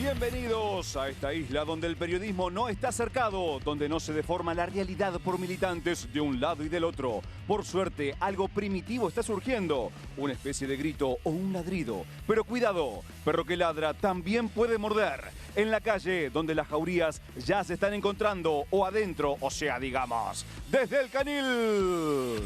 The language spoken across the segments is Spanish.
Bienvenidos a esta isla donde el periodismo no está cercado, donde no se deforma la realidad por militantes de un lado y del otro. Por suerte, algo primitivo está surgiendo, una especie de grito o un ladrido. Pero cuidado, perro que ladra también puede morder. En la calle, donde las jaurías ya se están encontrando, o adentro, o sea, digamos, desde el canil.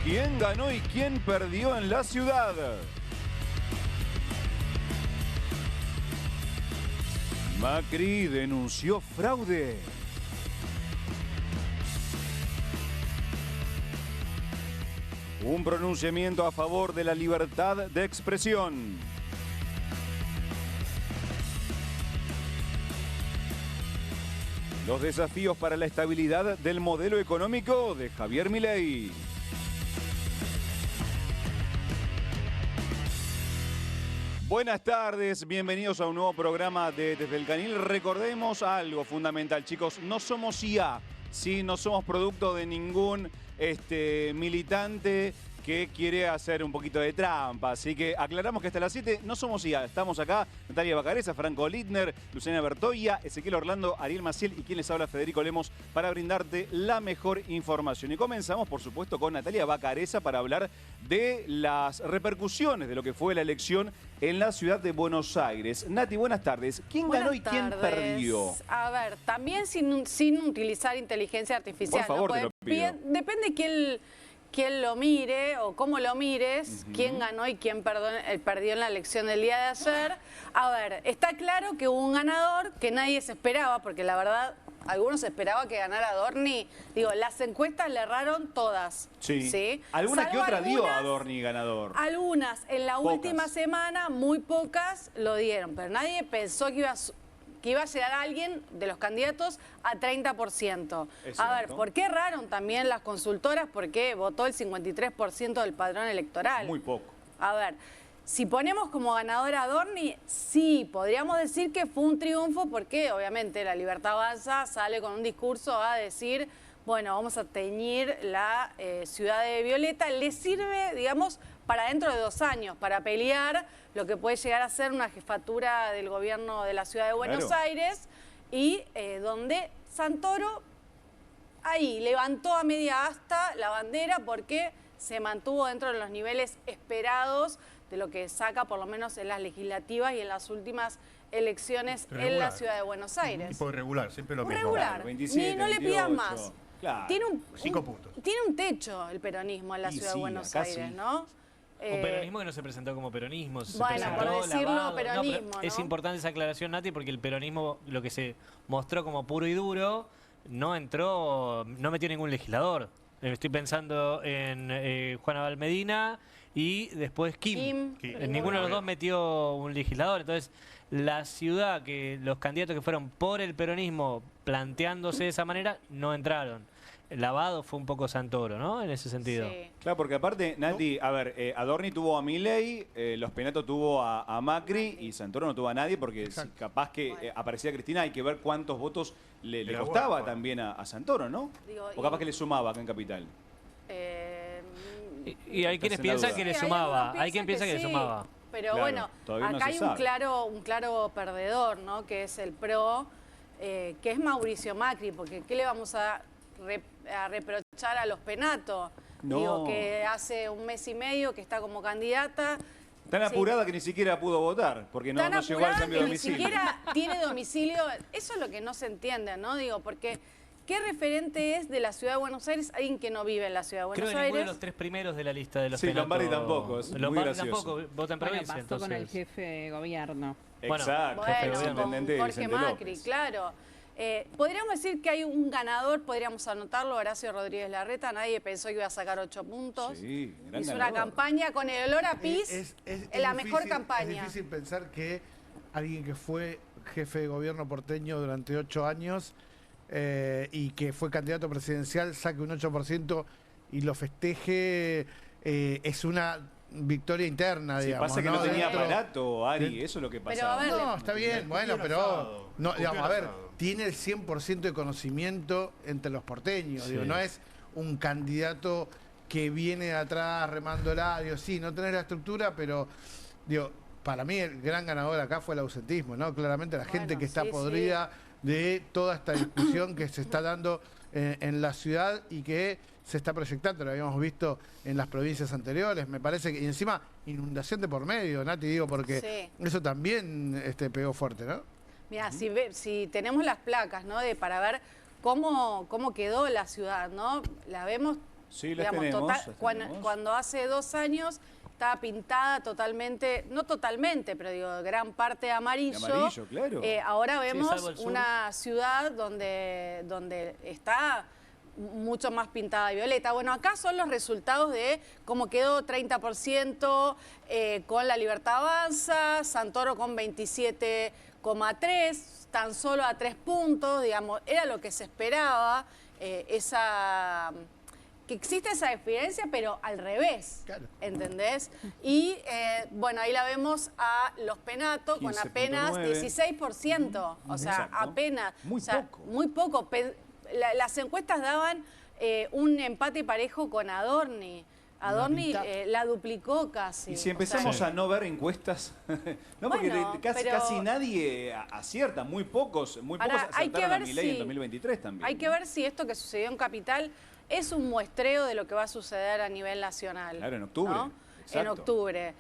¿Quién ganó y quién perdió en la ciudad? Macri denunció fraude. Un pronunciamiento a favor de la libertad de expresión. Los desafíos para la estabilidad del modelo económico de Javier Milei. Buenas tardes, bienvenidos a un nuevo programa de Desde el Canil. Recordemos algo fundamental, chicos, no somos IA, ¿sí? No somos producto de ningún militante que quiere hacer un poquito de trampa. Así que aclaramos que hasta las 7 no somos IA. Estamos acá, Natalia Bacareza, Franco Littner, Luciana Bertoia, Ezequiel Orlando, Ariel Maciel y quien les habla, Federico Lemos, para brindarte la mejor información. Y comenzamos, por supuesto, con Natalia Bacareza para hablar de las repercusiones de lo que fue la elección en la ciudad de Buenos Aires. Nati, buenas tardes. ¿Quién ganó y quién perdió? A ver, también sin utilizar inteligencia artificial. Por favor, ¿no? te lo pido. Depende quién lo mire o cómo lo mires, quién ganó y quién perdió en la elección del día de ayer. A ver, está claro que hubo un ganador que nadie se esperaba, porque la verdad, algunos esperaban que ganara Adorni. Digo, las encuestas le erraron todas. Sí. ¿Alguna Salvo que otra dio a Adorni ganador? Algunas, en la Pocas. última semana, muy pocas lo dieron, pero nadie pensó que iba a llegar alguien de los candidatos a 30%. A ver, ¿por qué erraron también las consultoras? Porque votó el 53% del padrón electoral. Muy poco. A ver, si ponemos como ganadora a Adorni, sí, podríamos decir que fue un triunfo porque obviamente la Libertad Avanza sale con un discurso a decir, bueno, vamos a teñir la ciudad de violeta. Le sirve, digamos, para dentro de 2 años, para pelear lo que puede llegar a ser una jefatura del gobierno de la ciudad de Buenos Aires y donde Santoro ahí levantó a media asta la bandera porque se mantuvo dentro de los niveles esperados de lo que saca por lo menos en las legislativas y en las últimas elecciones en la ciudad de Buenos Aires. Tipo irregular, siempre lo mismo. Regular, 27, ni no le 28. pidas más. Claro. Tiene 5 puntos. Tiene un techo el peronismo en la ciudad de Buenos Aires, ¿no? Un peronismo que no se presentó como peronismo. Se Bueno, presentó por decirlo lavado. peronismo, pero es ¿no? importante esa aclaración, Nati, porque el peronismo, lo que se mostró como puro y duro, no metió ningún legislador. Estoy pensando en Juana Valmedina y después Kim. Ninguno de los dos metió un legislador. Entonces, la ciudad, que los candidatos que fueron por el peronismo planteándose de esa manera, no entraron. El lavado fue un poco Santoro, ¿no? En ese sentido. Sí. Claro, porque aparte, Nati, a ver, Adorni tuvo a Milei, Los Penato tuvo a Macri y Santoro no tuvo a nadie porque si capaz que aparecía Cristina, hay que ver cuántos votos le costaba también a Santoro, ¿no? Digo, O capaz que le sumaba acá en Capital. Y hay quienes en la piensan duda. que le Sí, sumaba. algunos Hay quien piensa que le sí. sumaba. Pero Claro, bueno, todavía no acá se hay sabe. un claro perdedor, ¿no? Que es el PRO, que es Mauricio Macri, porque ¿qué le vamos a reprochar a Los Penato? No. Digo, que hace 1 mes y medio que está como candidata. Tan Sí. apurada que ni siquiera pudo votar, porque no Tan llegó al apurada cambio de que ni domicilio. siquiera tiene domicilio. Eso es lo que no se entiende, ¿no? Digo, porque ¿qué referente es de la ciudad de Buenos Aires alguien que no vive en la ciudad de Creo Buenos que ninguno de Aires? los 3 primeros de la lista de los Sí, Penato. Lombardi tampoco, es muy Lombardi gracioso. tampoco, vota en provincia, pasó con el entonces. jefe de gobierno. Exacto, jefe de Bueno, gobierno, con intendente Jorge Vicente Macri, López. claro. Podríamos decir que hay un ganador, podríamos anotarlo, Horacio Rodríguez Larreta. Nadie pensó que iba a sacar 8 puntos. Sí, gran Hizo ganador. una campaña con el olor a pis, Es la mejor difícil- campaña. Es difícil pensar que alguien que fue jefe de gobierno porteño durante 8 años y que fue candidato presidencial saque un 8% y lo festeje. Es una victoria interna, Sí, digamos. pasa que no tenía Dentro- aparato, Ari, eso es lo que pasaba. a ver, No, está bien, bueno, pero asado, no, digamos, a ver, asado. tiene el 100% de conocimiento entre los porteños, Sí. digo, no es un candidato que viene de atrás remándola, digo, sí, no tenés la estructura, pero digo, para mí el gran ganador acá fue el ausentismo, ¿no? Claramente la gente Bueno, que está sí, podrida de toda esta discusión que se está dando en la ciudad y que se está proyectando, lo habíamos visto en las provincias anteriores, me parece que, y encima inundación de por medio, Nati, digo, porque Sí. eso también pegó fuerte, ¿no? Mira, si tenemos las placas, ¿no? Para ver cómo quedó la ciudad, ¿no? La vemos, Sí, las tenemos, las tenemos. cuando hace 2 años estaba pintada totalmente, no totalmente, pero digo, gran parte de amarillo. De amarillo, claro. Ahora vemos salvo el sur. una ciudad donde está mucho más pintada de violeta. Bueno, acá son los resultados de cómo quedó 30% con La Libertad Avanza, Santoro con 27,3, tan solo a 3 puntos, digamos, era lo que se esperaba, que existe esa diferencia, pero al revés, Claro. ¿entendés? Y bueno, ahí la vemos a Los Penato con apenas 15,9. 16%, o sea, Exacto. apenas. Muy o sea, poco. Muy poco. Las encuestas daban un empate parejo con Adorni. Adorni mitad. la duplicó casi. Y si o sea, empezamos a no ver encuestas, no, porque Bueno, casi, pero- casi nadie acierta, muy pocos Ahora, hay que acertaron a ver Milei en si- 2023 también. hay que ver si esto que sucedió en Capital es un muestreo de lo que va a suceder a nivel nacional. Claro, en octubre. ¿no? En Exacto. octubre.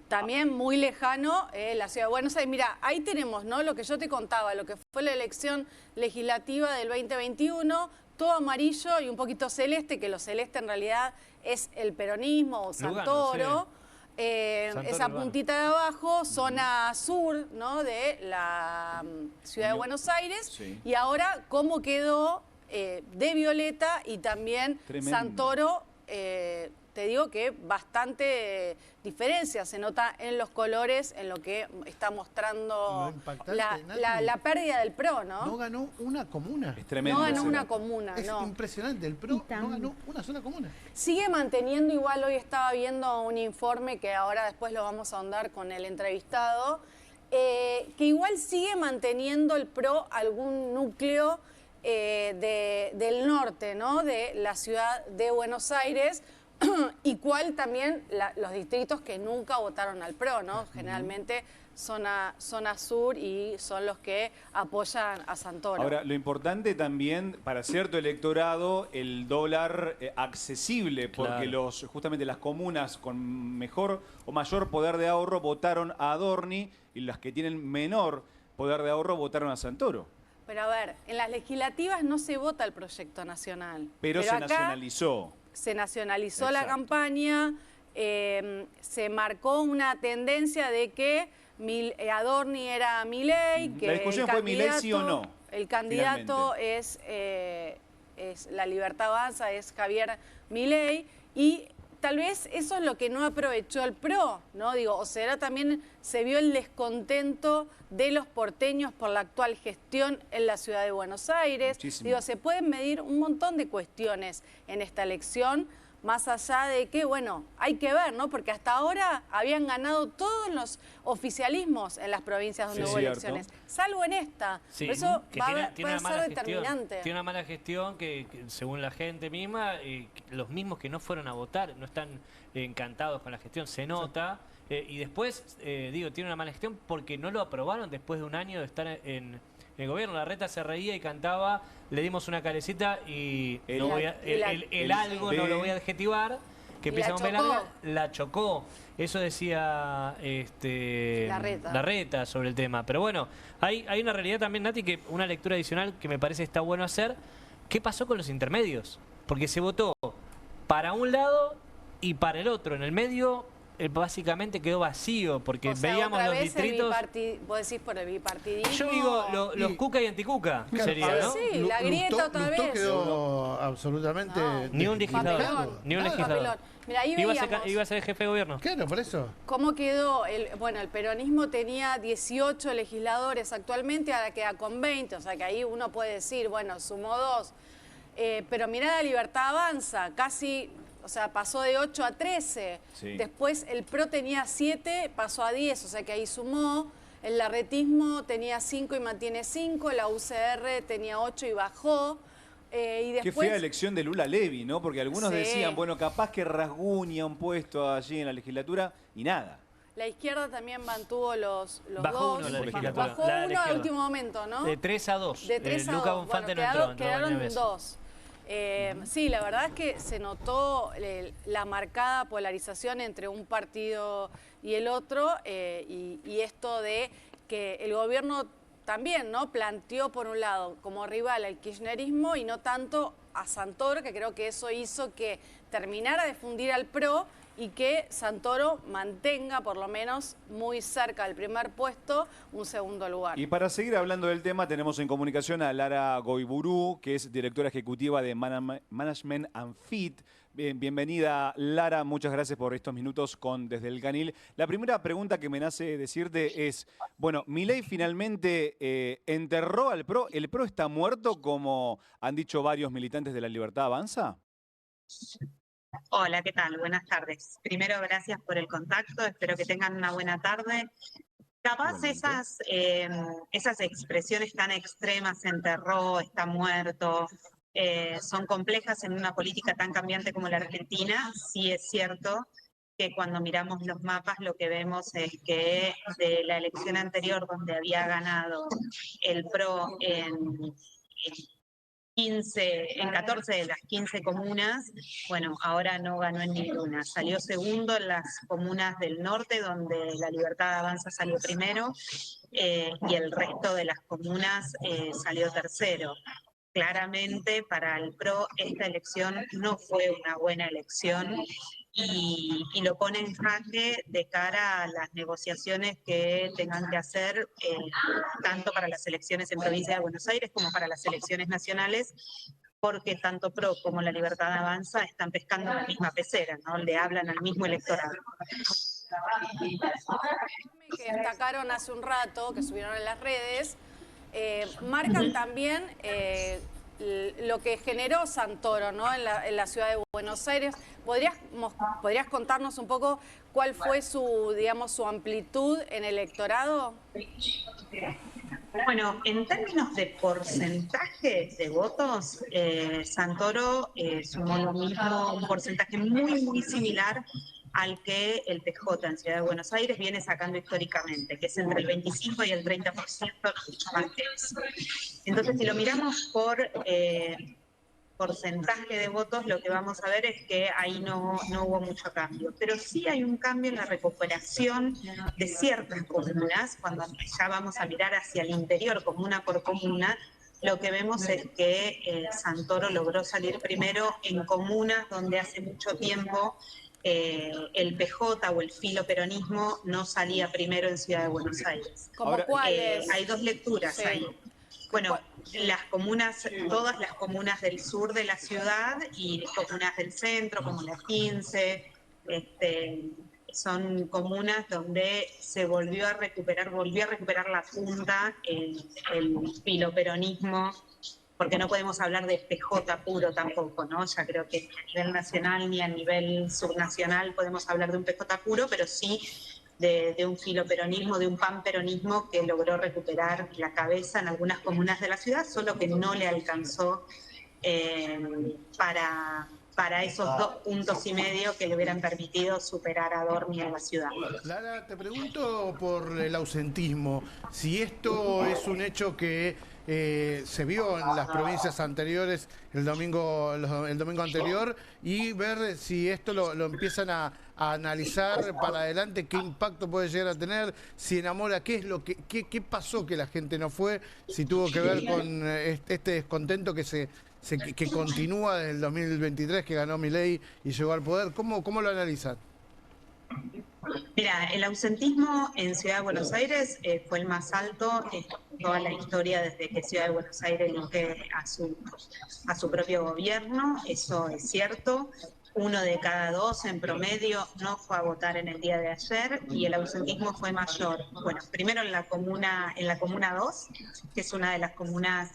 También muy lejano la ciudad de Buenos Aires. Mira, ahí tenemos, ¿no? Lo que yo te contaba, lo que fue la elección legislativa del 2021, todo amarillo y un poquito celeste, que lo celeste en realidad es el peronismo o Lugano, Santoro. Santoro, Esa Lugano. puntita de abajo, zona sur, ¿no? De la ciudad de Buenos Aires. Sí. Y ahora, ¿cómo quedó de Violeta y también Tremendo. Santoro? Te digo que bastante diferencia se nota en los colores, en lo que está Lo mostrando impactante, la Nati, pérdida del PRO, ¿no? No ganó una comuna. Es tremendo. No ganó ese una dato. comuna, Es no. impresionante, el PRO no ganó una sola comuna. Sigue manteniendo, igual hoy estaba viendo un informe que ahora después lo vamos a ahondar con el entrevistado, que igual sigue manteniendo el PRO algún núcleo del norte, ¿no? De la ciudad de Buenos Aires, y cuál también los distritos que nunca votaron al PRO, ¿no? Generalmente zona sur y son los que apoyan a Santoro. Ahora, lo importante también para cierto electorado, el dólar accesible, porque Claro. justamente las comunas con mejor o mayor poder de ahorro votaron a Adorni y las que tienen menor poder de ahorro votaron a Santoro. Pero a ver, en las legislativas no se vota el proyecto nacional. Pero se acá nacionalizó. se nacionalizó la Exacto. campaña, se marcó una tendencia de que Adorni era Milei, que La discusión el fue Milei sí o candidato- no, El candidato finalmente. es La Libertad Avanza, es Javier Milei, y tal vez eso es lo que no aprovechó el PRO, ¿no? Digo, o será también se vio el descontento de los porteños por la actual gestión en la ciudad de Buenos Aires. Muchísimo. Digo, se pueden medir un montón de cuestiones en esta elección, más allá de que, bueno, hay que ver, ¿no? Porque hasta ahora habían ganado todos los oficialismos en las provincias donde Sí, hubo cierto. elecciones, salvo en esta. Sí, Por eso que va tiene a ser una mala gestión. determinante. Tiene una mala gestión que, según la gente misma, los mismos que no fueron a votar no están encantados con la gestión, se nota. Y después, digo, tiene una mala gestión porque no lo aprobaron después de un año de estar en el gobierno. Larreta se reía y cantaba, le dimos una carecita y El- no voy a- el algo no lo voy a adjetivar, que Y la empieza con B chocó. larga, la chocó. Eso decía Larreta sobre el tema. Pero bueno, hay una realidad también, Nati, que una lectura adicional que me parece está bueno hacer. ¿Qué pasó con los intermedios? Porque se votó para un lado y para el otro. En el medio básicamente quedó vacío porque O sea, veíamos otra los vez distritos. vos decís por el bipartidismo. Yo digo los Y- cuca y anticuca Claro, sería, a ver, ¿no? Sí, la grieta otra Lustó vez. quedó absolutamente... No. Ni un legislador. Papelón. Ni un Nada. legislador. Papelón. Mira, ahí Iba a, ser, veíamos iba a ser el jefe de gobierno. Claro, por eso. cómo quedó. Bueno, el peronismo tenía 18 legisladores actualmente, ahora queda con 20, o sea que ahí uno puede decir, bueno, sumó 2. Pero mirá, la Libertad Avanza, casi o sea, pasó de 8 a 13. Sí. Después el PRO tenía 7, pasó a 10, o sea que ahí sumó. El larretismo tenía 5 y mantiene 5, la UCR tenía 8 y bajó. Y después, qué fea elección de Lula Levy, ¿no? Porque algunos Sí. decían, bueno, capaz que rasguña un puesto allí en la legislatura y nada. la izquierda también mantuvo los Bajó dos. uno la legislatura. Bajó La uno al izquierda. último momento, ¿no? De 3 a 2. De 3 a 2. Luca Bonfante Bueno, no entró, entró quedaron Neves. 2. Sí, la verdad es que se notó la marcada polarización entre un partido y el otro y esto de que el gobierno también, ¿no?, planteó por un lado como rival al kirchnerismo y no tanto a Santoro, que creo que eso hizo que terminara de fundir al PRO y que Santoro mantenga por lo menos muy cerca del primer puesto un segundo lugar. Y para seguir hablando del tema, tenemos en comunicación a Lara Goiburu, que es directora ejecutiva de Management and Fit. Bien, bienvenida, Lara, muchas gracias por estos minutos con Desde el Canil. La primera pregunta que me nace decirte es, bueno, Milei finalmente enterró al PRO. ¿El PRO está muerto, como han dicho varios militantes de La Libertad Avanza? Hola, ¿qué tal? Buenas tardes. Primero, gracias por el contacto. Espero que tengan una buena tarde. Capaz esas expresiones tan extremas, enterró, está muerto, son complejas en una política tan cambiante como la Argentina. Sí es cierto que cuando miramos los mapas lo que vemos es que de la elección anterior, donde había ganado el PRO en 14 de las 15 comunas, bueno, ahora no ganó en ninguna. Salió segundo en las comunas del norte, donde La Libertad Avanza salió primero, y el resto de las comunas salió tercero. Claramente para el PRO esta elección no fue una buena elección y lo pone en jaque de cara a las negociaciones que tengan que hacer tanto para las elecciones en Provincia de Buenos Aires como para las elecciones nacionales, porque tanto PRO como La Libertad Avanza están pescando en la misma pecera, ¿no? Le hablan al mismo electorado. Que destacaron hace un rato, que subieron en las redes, marcan también lo que generó Santoro, ¿no?, en la ciudad de Buenos Aires. ¿Podrías contarnos un poco cuál fue su, digamos, su amplitud en el electorado? Bueno, en términos de porcentaje de votos, Santoro sumó lo mismo, un porcentaje muy similar al que el PJ en Ciudad de Buenos Aires viene sacando históricamente, que es entre el 25 y el 30%, mucho más que eso. Entonces, si lo miramos por porcentaje de votos, lo que vamos a ver es que ahí no hubo mucho cambio. Pero sí hay un cambio en la recuperación de ciertas comunas. Cuando ya vamos a mirar hacia el interior, comuna por comuna, lo que vemos es que Santoro logró salir primero en comunas donde hace mucho tiempo el PJ o el filoperonismo no salía primero en Ciudad de Buenos Aires. ¿Como cuáles? Hay dos lecturas Sí. ahí. Bueno, las comunas, todas las comunas del sur de la ciudad y comunas del centro, como las 15, son comunas donde se volvió a recuperar la punta, el filoperonismo, porque no podemos hablar de PJ puro tampoco, ¿no? Ya creo que ni a nivel nacional ni a nivel subnacional podemos hablar de un PJ puro, pero sí de un filoperonismo, de un panperonismo que logró recuperar la cabeza en algunas comunas de la ciudad, solo que no le alcanzó para esos 2,5 puntos que le hubieran permitido superar a Dormi en la ciudad. Lara, te pregunto por el ausentismo, si esto es un hecho que se vio en las provincias anteriores el domingo anterior, y ver si esto lo empiezan a analizar para adelante, qué impacto puede llegar a tener, si enamora, qué pasó que la gente no fue, si tuvo que ver con este descontento que continúa desde el 2023, que ganó Milei y llegó al poder. ¿Cómo lo analizan? Mira, el ausentismo en Ciudad de Buenos Aires fue el más alto en toda la historia desde que Ciudad de Buenos Aires elige a su propio gobierno, eso es cierto. 1 de cada 2 en promedio no fue a votar en el día de ayer y el ausentismo fue mayor. Bueno, primero en la comuna 2, que es una de las comunas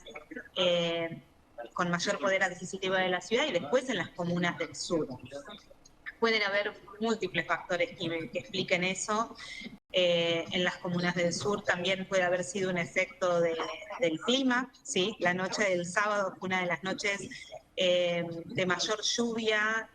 con mayor poder adquisitivo de la ciudad y después en las comunas del sur. Pueden haber múltiples factores que expliquen eso. En las comunas del sur también puede haber sido un efecto del clima, ¿sí? La noche del sábado fue una de las noches de mayor lluvia,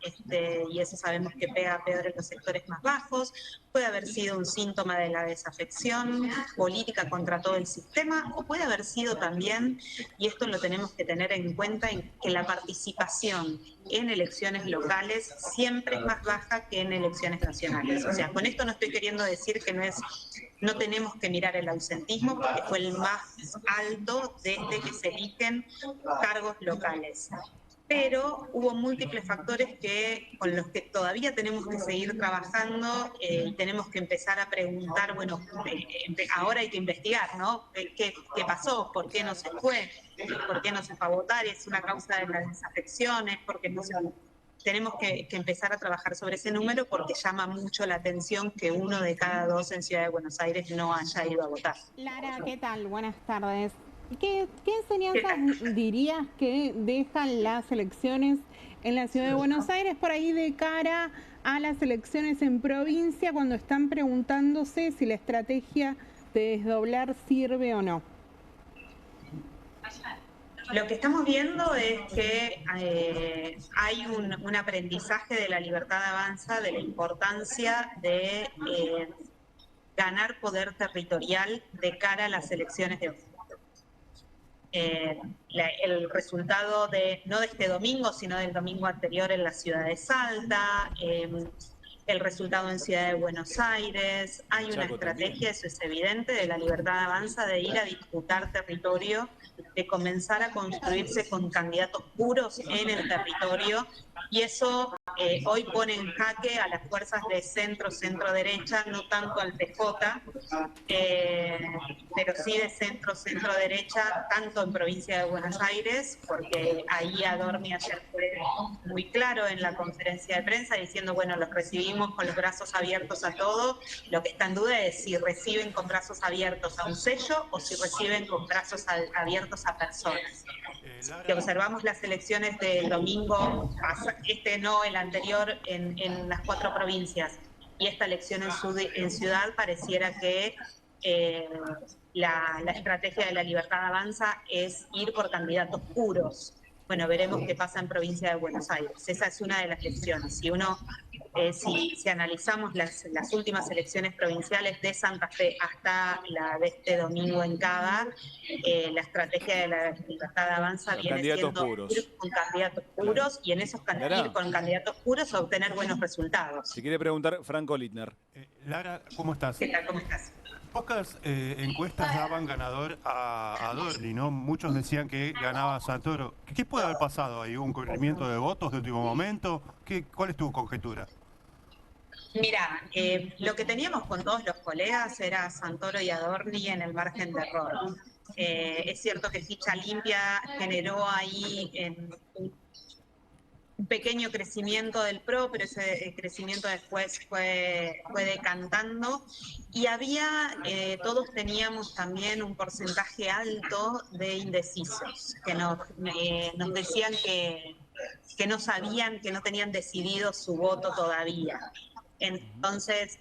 y eso sabemos que pega peor en los sectores más bajos. Puede haber sido un síntoma de la desafección política contra todo el sistema, o puede haber sido también, y esto lo tenemos que tener en cuenta, que la participación en elecciones locales siempre es más baja que en elecciones nacionales. O sea, con esto no estoy queriendo decir que no tenemos que mirar el ausentismo, porque fue el más alto desde que se eligen cargos locales. Pero hubo múltiples factores con los que todavía tenemos que seguir trabajando y tenemos que empezar a preguntar, bueno, ahora hay que investigar, ¿no? ¿Qué pasó? ¿Por qué no se fue? ¿Por qué no se fue a votar? ¿Es una causa de las desafecciones? ¿Por qué no se... Tenemos que empezar a trabajar sobre ese número porque llama mucho la atención que 1 de cada 2 en Ciudad de Buenos Aires no haya ido a votar. Lara, ¿qué tal? Buenas tardes. ¿Qué enseñanzas dirías que dejan las elecciones en la Ciudad de Buenos Aires por ahí de cara a las elecciones en provincia, cuando están preguntándose si la estrategia de desdoblar sirve o no? Lo que estamos viendo es que hay un aprendizaje de la libertad avanza, de la importancia de ganar poder territorial de cara a las elecciones de octubre. El resultado no de este domingo, sino del domingo anterior en la ciudad de Salta, el resultado en Ciudad de Buenos Aires, hay una estrategia, eso es evidente, de la libertad avanza de ir a disputar territorio, de comenzar a construirse con candidatos puros en el territorio, y eso hoy pone en jaque a las fuerzas de centro-derecha, no tanto al PJ, pero sí de centro-derecha, tanto en provincia de Buenos Aires, porque ahí Adorni ayer fue muy claro en la conferencia de prensa diciendo, bueno, los recibimos con los brazos abiertos a todo. Lo que está en duda es si reciben con brazos abiertos a un sello o si reciben con brazos abiertos a personas. Que observamos las elecciones del domingo, no el anterior, en las 4 provincias, y esta elección en ciudad pareciera que la estrategia de la libertad avanza es ir por candidatos puros. Bueno, veremos qué pasa en provincia de Buenos Aires. Esa es una de las lecciones. Si analizamos las últimas elecciones provinciales de Santa Fe hasta la de este domingo en Cava, la estrategia de la libertad avanza viene siendo ir con candidatos puros, y en esos ir con candidatos puros a obtener buenos resultados. Si quiere preguntar, Franco Littner. Lara, ¿cómo estás? ¿Qué tal? ¿Cómo estás? Pocas encuestas daban ganador a Adorni, ¿no? Muchos decían que ganaba Santoro. ¿Qué puede haber pasado ahí? ¿Un corrimiento de votos de último momento? ¿Cuál es tu conjetura? Mira, lo que teníamos con todos los colegas era Santoro y Adorni en el margen de error. Es cierto que Ficha Limpia generó ahí un pequeño crecimiento del PRO, pero ese crecimiento después fue decantando, y todos teníamos también un porcentaje alto de indecisos, que nos decían que no sabían, que no tenían decidido su voto todavía. Entonces,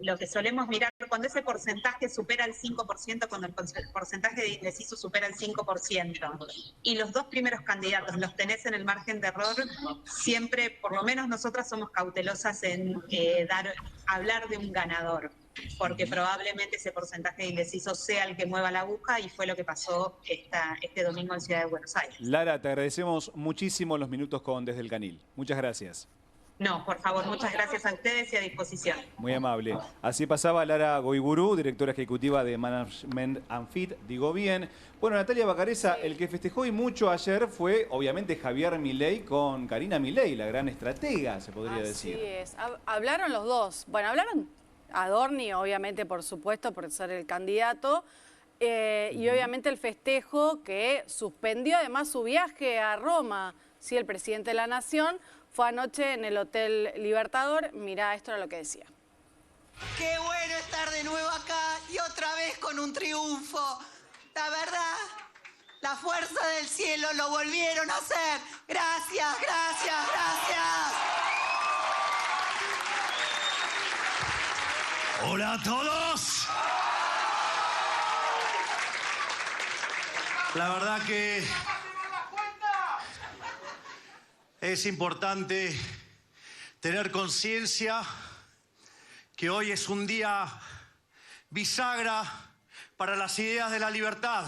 lo que solemos mirar, cuando ese porcentaje supera el 5%, cuando el porcentaje de indecisos supera el 5%, y los 2 primeros candidatos los tenés en el margen de error, siempre, por lo menos nosotras somos cautelosas en hablar de un ganador, porque probablemente ese porcentaje de indecisos sea el que mueva la aguja, y fue lo que pasó este domingo en Ciudad de Buenos Aires. Lara, te agradecemos muchísimo los minutos con Desde el Canil. Muchas gracias. No, por favor, muchas gracias a ustedes y a disposición. Muy amable. Así pasaba Lara Goiburu, directora ejecutiva de Management and Fit, digo bien. Bueno, Natalia Bacareza, el que festejó y mucho ayer fue, obviamente, Javier Milei con Karina Milei, la gran estratega, se podría decir. Así es. Hablaron los dos. Bueno, hablaron Adorni, obviamente, por supuesto, por ser el candidato. Y obviamente el festejo que suspendió además su viaje a Roma, sí, el presidente de la Nación. Fue anoche en el Hotel Libertador. Mirá, esto era lo que decía. Qué bueno estar de nuevo acá y otra vez con un triunfo. La La fuerza del cielo lo volvieron a hacer. Gracias, gracias, gracias. Hola a todos. La verdad que es importante tener conciencia que hoy es un día bisagra para las ideas de la libertad.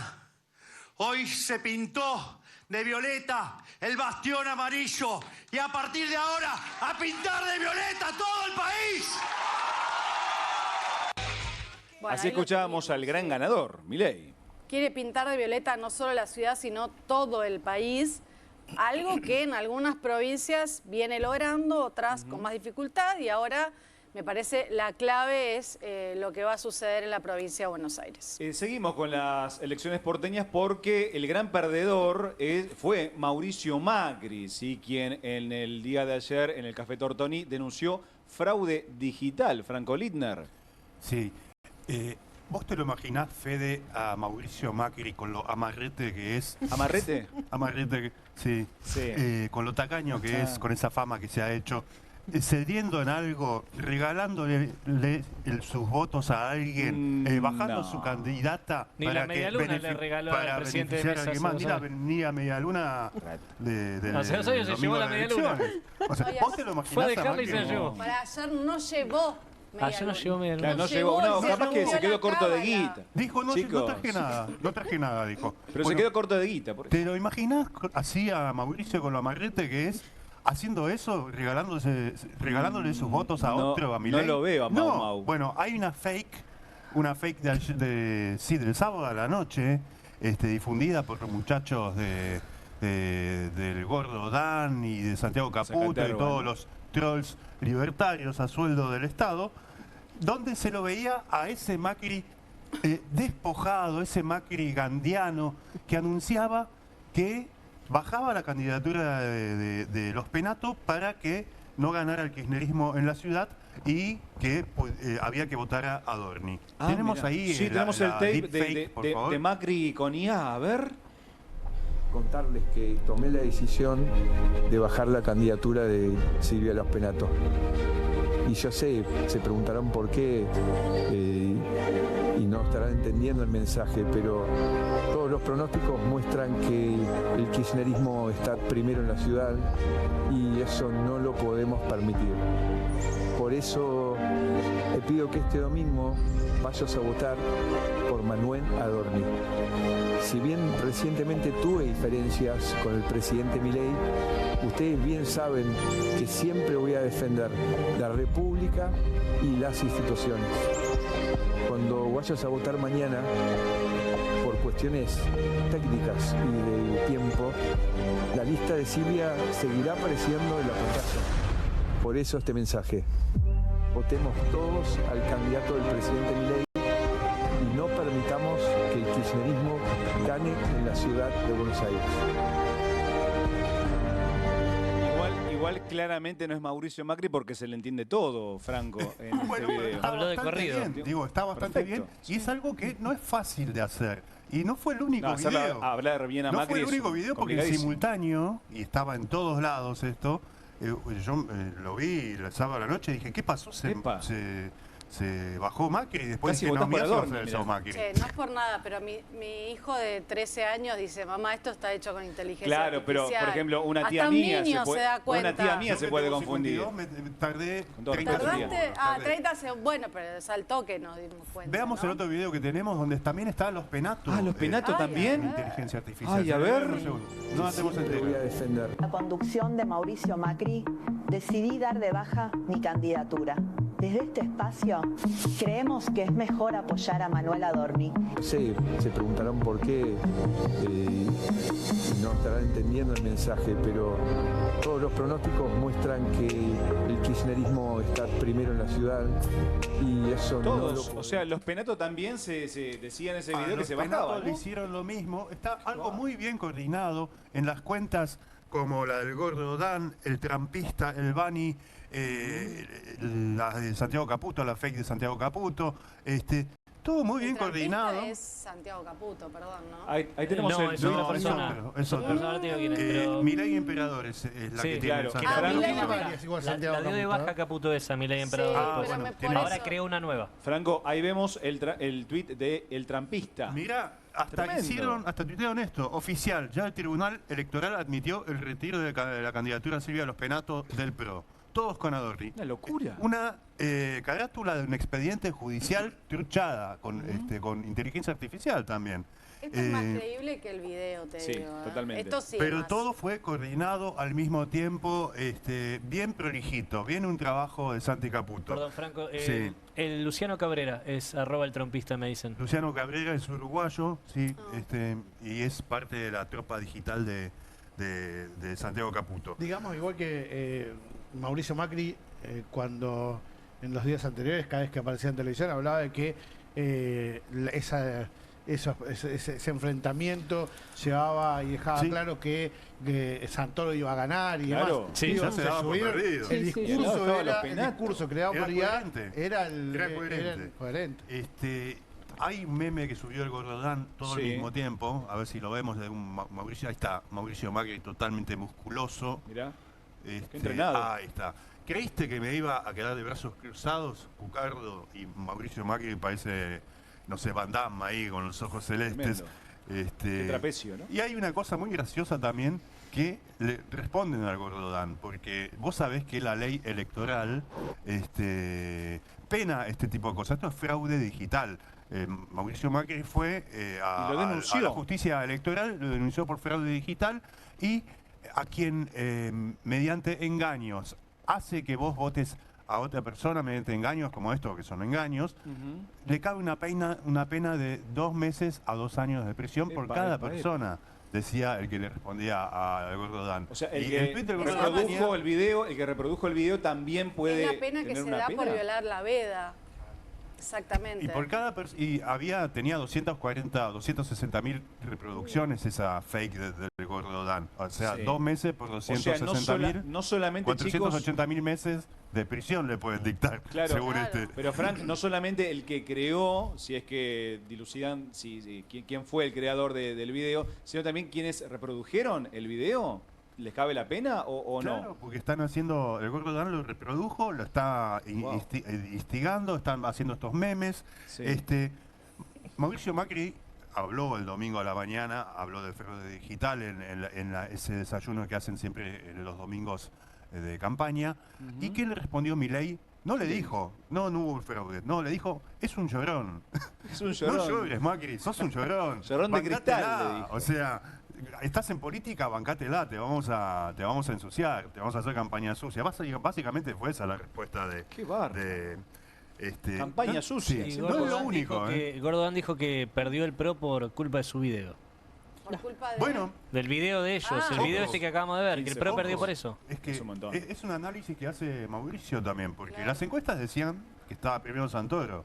Hoy se pintó de violeta el bastión amarillo y a partir de ahora a pintar de violeta todo el país. Bueno, Así ahí lo escuchábamos al gran ganador, Milei. quiere pintar de violeta no solo la ciudad, sino todo el país. Algo que en algunas provincias viene logrando, otras con más dificultad, y ahora me parece la clave es lo que va a suceder en la provincia de Buenos Aires. Seguimos con las elecciones porteñas porque el gran perdedor fue Mauricio Macri, ¿sí? Quien en el día de ayer en el Café Tortoni denunció fraude digital. Franco Littner. Sí. ¿Vos te lo imaginás, Fede, a Mauricio Macri con lo amarrete que es? ¿Amarrete? Amarrete, sí. Sí. Con lo tacaño que es, con esa fama que se ha hecho. Cediendo en algo, regalándole sus votos a alguien, bajando no. su candidata Ni para la medialuna le regaló para al presidente de beneficiar a Mesa alguien más. hace 2 años. Ni la medialuna de Hace 2 años se domingo llevó de la las medialuna. elecciones. O sea, Oye, ¿vos te lo imaginás fue a a dejarla y Macri? se la llevó. Para ayer no llevó Ayer no llevó medialuna. Claro, no No llegó. llegó, No, se capaz que rompió se quedó la corto de cábala. guita. Dijo, no Chicos. traje nada, no traje nada, dijo. Pero Bueno, se quedó corto de guita. Por eso. ¿te lo imaginás así a Mauricio con lo amarrete que es? Haciendo eso, regalándole sus votos a No, otro, a Milei. no lo veo a Mau No, Mau. bueno, hay una fake del sábado a la noche, difundida por los muchachos del Gordo Dan y de Santiago Caputo y Zacaterra, todos ¿no? los trolls libertarios a sueldo del Estado, donde se lo veía a ese Macri despojado, ese Macri gandiano que anunciaba que bajaba la candidatura de los Penato para que no ganara el kirchnerismo en la ciudad y que había que votar a Adorni. Tenemos mirá. ahí Sí, tenemos el tape deepfake, por favor. de Macri con IA. A ver. Contarles que tomé la decisión de bajar la candidatura de Silvia Los Penato. Y yo sé, se preguntarán por qué y no estarán entendiendo el mensaje, pero todos los pronósticos muestran que el kirchnerismo está primero en la ciudad y eso no lo podemos permitir. Por eso te pido que este domingo vayas a votar por Manuel Adorni. Si bien recientemente tuve diferencias con el presidente Milei, ustedes bien saben que siempre voy a defender la República y las instituciones. Cuando vayas a votar mañana, por cuestiones técnicas y de tiempo, la lista de Silvia seguirá apareciendo en la pantalla. Por eso este mensaje. Votemos todos al candidato del presidente Milei y no permitamos que el kirchnerismo gane en la ciudad de Buenos Aires. Igual claramente no es Mauricio Macri porque se le entiende todo, Franco, en este Bueno, video. pero está Habló de bastante corrido. bien, digo, está bastante Perfecto. bien y es algo que no es fácil de hacer. Y no fue el único No, hacerla video. hablar bien a No Macri fue el es único video porque en complicadísimo. simultáneo, y estaba en todos lados esto, yo lo vi el sábado a la noche y dije, ¿qué pasó? Epa. Se bajó Macri y después Casi dije, no, votás mira, por se va a Adorni, hacer mirá. eso Macri. Che, no es por nada, pero mi hijo de 13 años dice, mamá, esto está hecho con inteligencia Claro, pero artificial. por ejemplo, una tía Hasta un mía niño se puede, da cuenta. una tía mía Yo se que puede tengo confundir. 52, me tardé Con todo 30 respeto. segundos. ¿Tardaste? Ah, tardé. 30 segundos. Bueno, pero saltó que nos dimos cuenta. Veamos ¿no? el otro video que tenemos donde también están los penatos. Ah, ¿los penatos Ay, también? Inteligencia artificial. Ay, a ver. Un segundo. No hacemos el Siempre voy a tema. defender. La conducción de Mauricio Macri, decidí dar de baja mi candidatura. Desde este espacio, creemos que es mejor apoyar a Manuel Adorni. Sí, se preguntarán por qué y no estarán entendiendo el mensaje, pero todos los pronósticos muestran que el kirchnerismo está primero en la ciudad y eso Todos, no lo... o sea, los penatos también se decía en ese video que Los se penatos bajaban. le ¿no? hicieron lo mismo. Está algo muy bien coordinado en las cuentas como la del Gordo Dan, el trampista, el Bani, la de Santiago Caputo, la fake de Santiago Caputo. Todo muy bien El trampista coordinado. es Santiago Caputo, perdón, ¿no? Ahí tenemos No, el es otra tweet. persona. es otro. Ahora te digo quién es, pero... Milei Emperador es la Sí, que tiene claro. el Que Santiago. Milei Tiene Emperador. varias, igual La Santiago dio de Caputo, baja ¿eh? Caputo esa, Milei Emperador. Sí, después. pero bueno, por Ahora eso- creó una nueva. Franco, ahí vemos el tweet de El Trampista. Mira, hasta Tremendo. hasta tuitearon esto. Oficial, ya el Tribunal Electoral admitió el retiro de la candidatura a Silvia Los Penato del PRO. Todos con Adorni. Una locura. Una carátula de un expediente judicial truchada con inteligencia artificial también. Esto es más creíble que el video, te Sí, digo. totalmente. Esto sí. Pero más. todo fue coordinado al mismo tiempo, bien prolijito, bien un trabajo de Santi Caputo. Perdón, Franco. Sí. El Luciano Cabrera es @el trompista, me dicen. Luciano Cabrera es uruguayo, sí, y es parte de la tropa digital de Santiago Caputo. Digamos igual que Mauricio Macri, cuando en los días anteriores, cada vez que aparecía en televisión, hablaba de que ese enfrentamiento llevaba y dejaba Sí. claro que Santoro iba a ganar y Claro. demás. Sí, Digo, ya se daba por subieron- perdido. El Sí, sí. Y al lado discurso estaban los era, el Penato. discurso creado Era por IA coherente. era Coherente. coherente. Hay un meme que subió el Gordodán todo Sí. al mismo tiempo, a ver si lo vemos, de un Mauricio, ahí está, Mauricio Macri totalmente musculoso. Mirá. Qué entrenado. Ahí está. ¿Creíste que me iba a quedar de brazos cruzados? Cucardo y Mauricio Macri parece, no sé, Van Damme ahí con los ojos celestes. Tremendo. Qué trapecio, ¿no? Y hay una cosa muy graciosa también que le responden al Gordodán, porque vos sabés que la ley electoral pena este tipo de cosas. Esto es fraude digital. Mauricio Macri fue Y lo denunció. a la justicia electoral, lo denunció por fraude digital y a quien mediante engaños hace que vos votes a otra persona mediante engaños como estos que son engaños, le cabe una pena de 2 meses a 2 años de prisión por Epa, cada epa, persona, decía el que le respondía al Gordodán. O sea, el Y que tweet del Gordodán reprodujo el video también puede Es la pena que tener se una da pena. por violar la veda. Exactamente. Y por cada tenía 260.000 reproducciones esa fake del Gordodán. O sea, Sí. 2 meses por O sea, 260.000. no solamente, chicos, 480.000 meses de prisión le pueden dictar, Claro. según Claro. pero Frank, no solamente el que creó, si es que dilucidan quién fue el creador del video, sino también quienes reprodujeron el video. ¿Les cabe la pena o Claro, no? porque están haciendo, el Gordodán lo reprodujo, lo está Wow. instigando, están haciendo estos memes. Sí. Mauricio Macri habló el domingo a la mañana, habló de fraude digital ese desayuno que hacen siempre los domingos de campaña. ¿Y qué le respondió Milei? No le dijo, no hubo fraude, no, le dijo, es un llorón. Es un llorón. No llores, Macri, sos un llorón. Llorón de cristal, Bancátela. le dijo. O sea, estás en política, bancátela, te vamos a ensuciar, te vamos a hacer campaña sucia. Básicamente fue esa la respuesta de... Qué barro. Campaña no, sucia. sí, Y no es lo único, Gordodán dijo que perdió el PRO por culpa de su video. Por culpa de... Bueno, Del video de ellos, el Ah. video ese que acabamos de ver, que el PRO Ojo. perdió por eso. es que Es un montón. es un análisis que hace Mauricio también, porque Claro. las encuestas decían que estaba primero Santoro.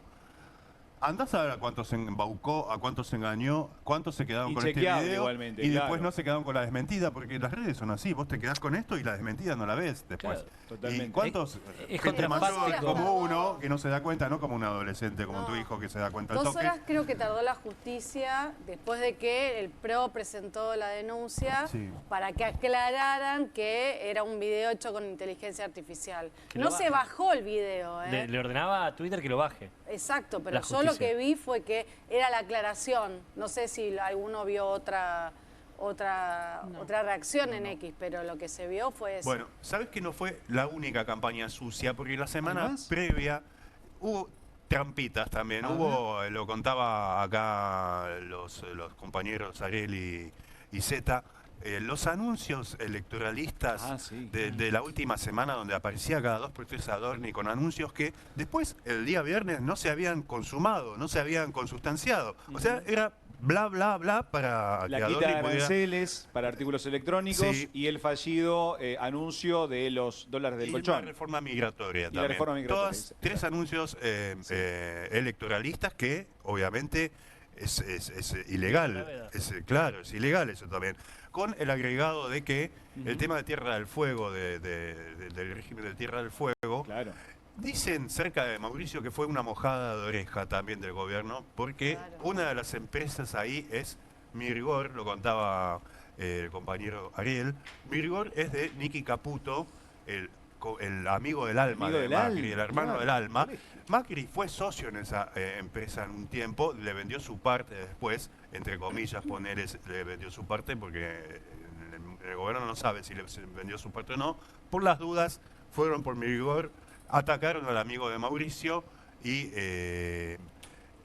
Andás a ver a cuántos se embaucó, a cuántos se engañó, cuántos se quedaron Y con este chequeable video igualmente, y después claro. no se quedaron con la desmentida, porque las redes son así, vos te quedás con esto y la desmentida no la ves después. Claro, totalmente. ¿Y cuántos? Es gente mayor contrafáctico. como uno que no se da cuenta, no como un adolescente, como No. tu hijo que se da cuenta al 2 toque. horas creo que tardó la justicia después de que el PRO presentó la denuncia Sí. para que aclararan que era un video hecho con inteligencia artificial. Que No lo se bajen. bajó el video, ¿eh? Le ordenaba a Twitter que lo baje. Exacto, pero La yo lo justicia. que vi fue que era la aclaración. No sé si alguno vio otra reacción en X, pero lo que se vio fue eso. Bueno, ¿sabes que no fue la única campaña sucia? Porque la semana más? previa hubo trampitas también. Hubo, lo contaba acá los compañeros Ariel y Zeta, los anuncios electoralistas Ah, sí. de la última semana, donde aparecía cada 2 por 3 Adorni con anuncios que después, el día viernes, no se habían consumado, no se habían consustanciado. O sea, era bla, bla, bla para La que quita de Adorni pudiera... aranceles para artículos electrónicos Sí. y el fallido anuncio de los dólares del Y colchón. la reforma migratoria Y la también. reforma migratoria, Todas exacto. 3 anuncios electoralistas que obviamente es ilegal. Claro, es ilegal eso también. Con el agregado de que el tema de Tierra del Fuego, del régimen de Tierra del Fuego, Claro. Dicen cerca de Mauricio que fue una mojada de oreja también del gobierno, porque una de las empresas ahí es Mirgor, lo contaba el compañero Ariel. Mirgor es de Nicky Caputo, el amigo del alma de Macri, el hermano del alma. Macri fue socio en esa empresa en un tiempo, le vendió su parte después, entre comillas, le vendió su parte porque el gobierno no sabe si le vendió su parte o no. Por las dudas, fueron por Mirgor, atacaron al amigo de Mauricio y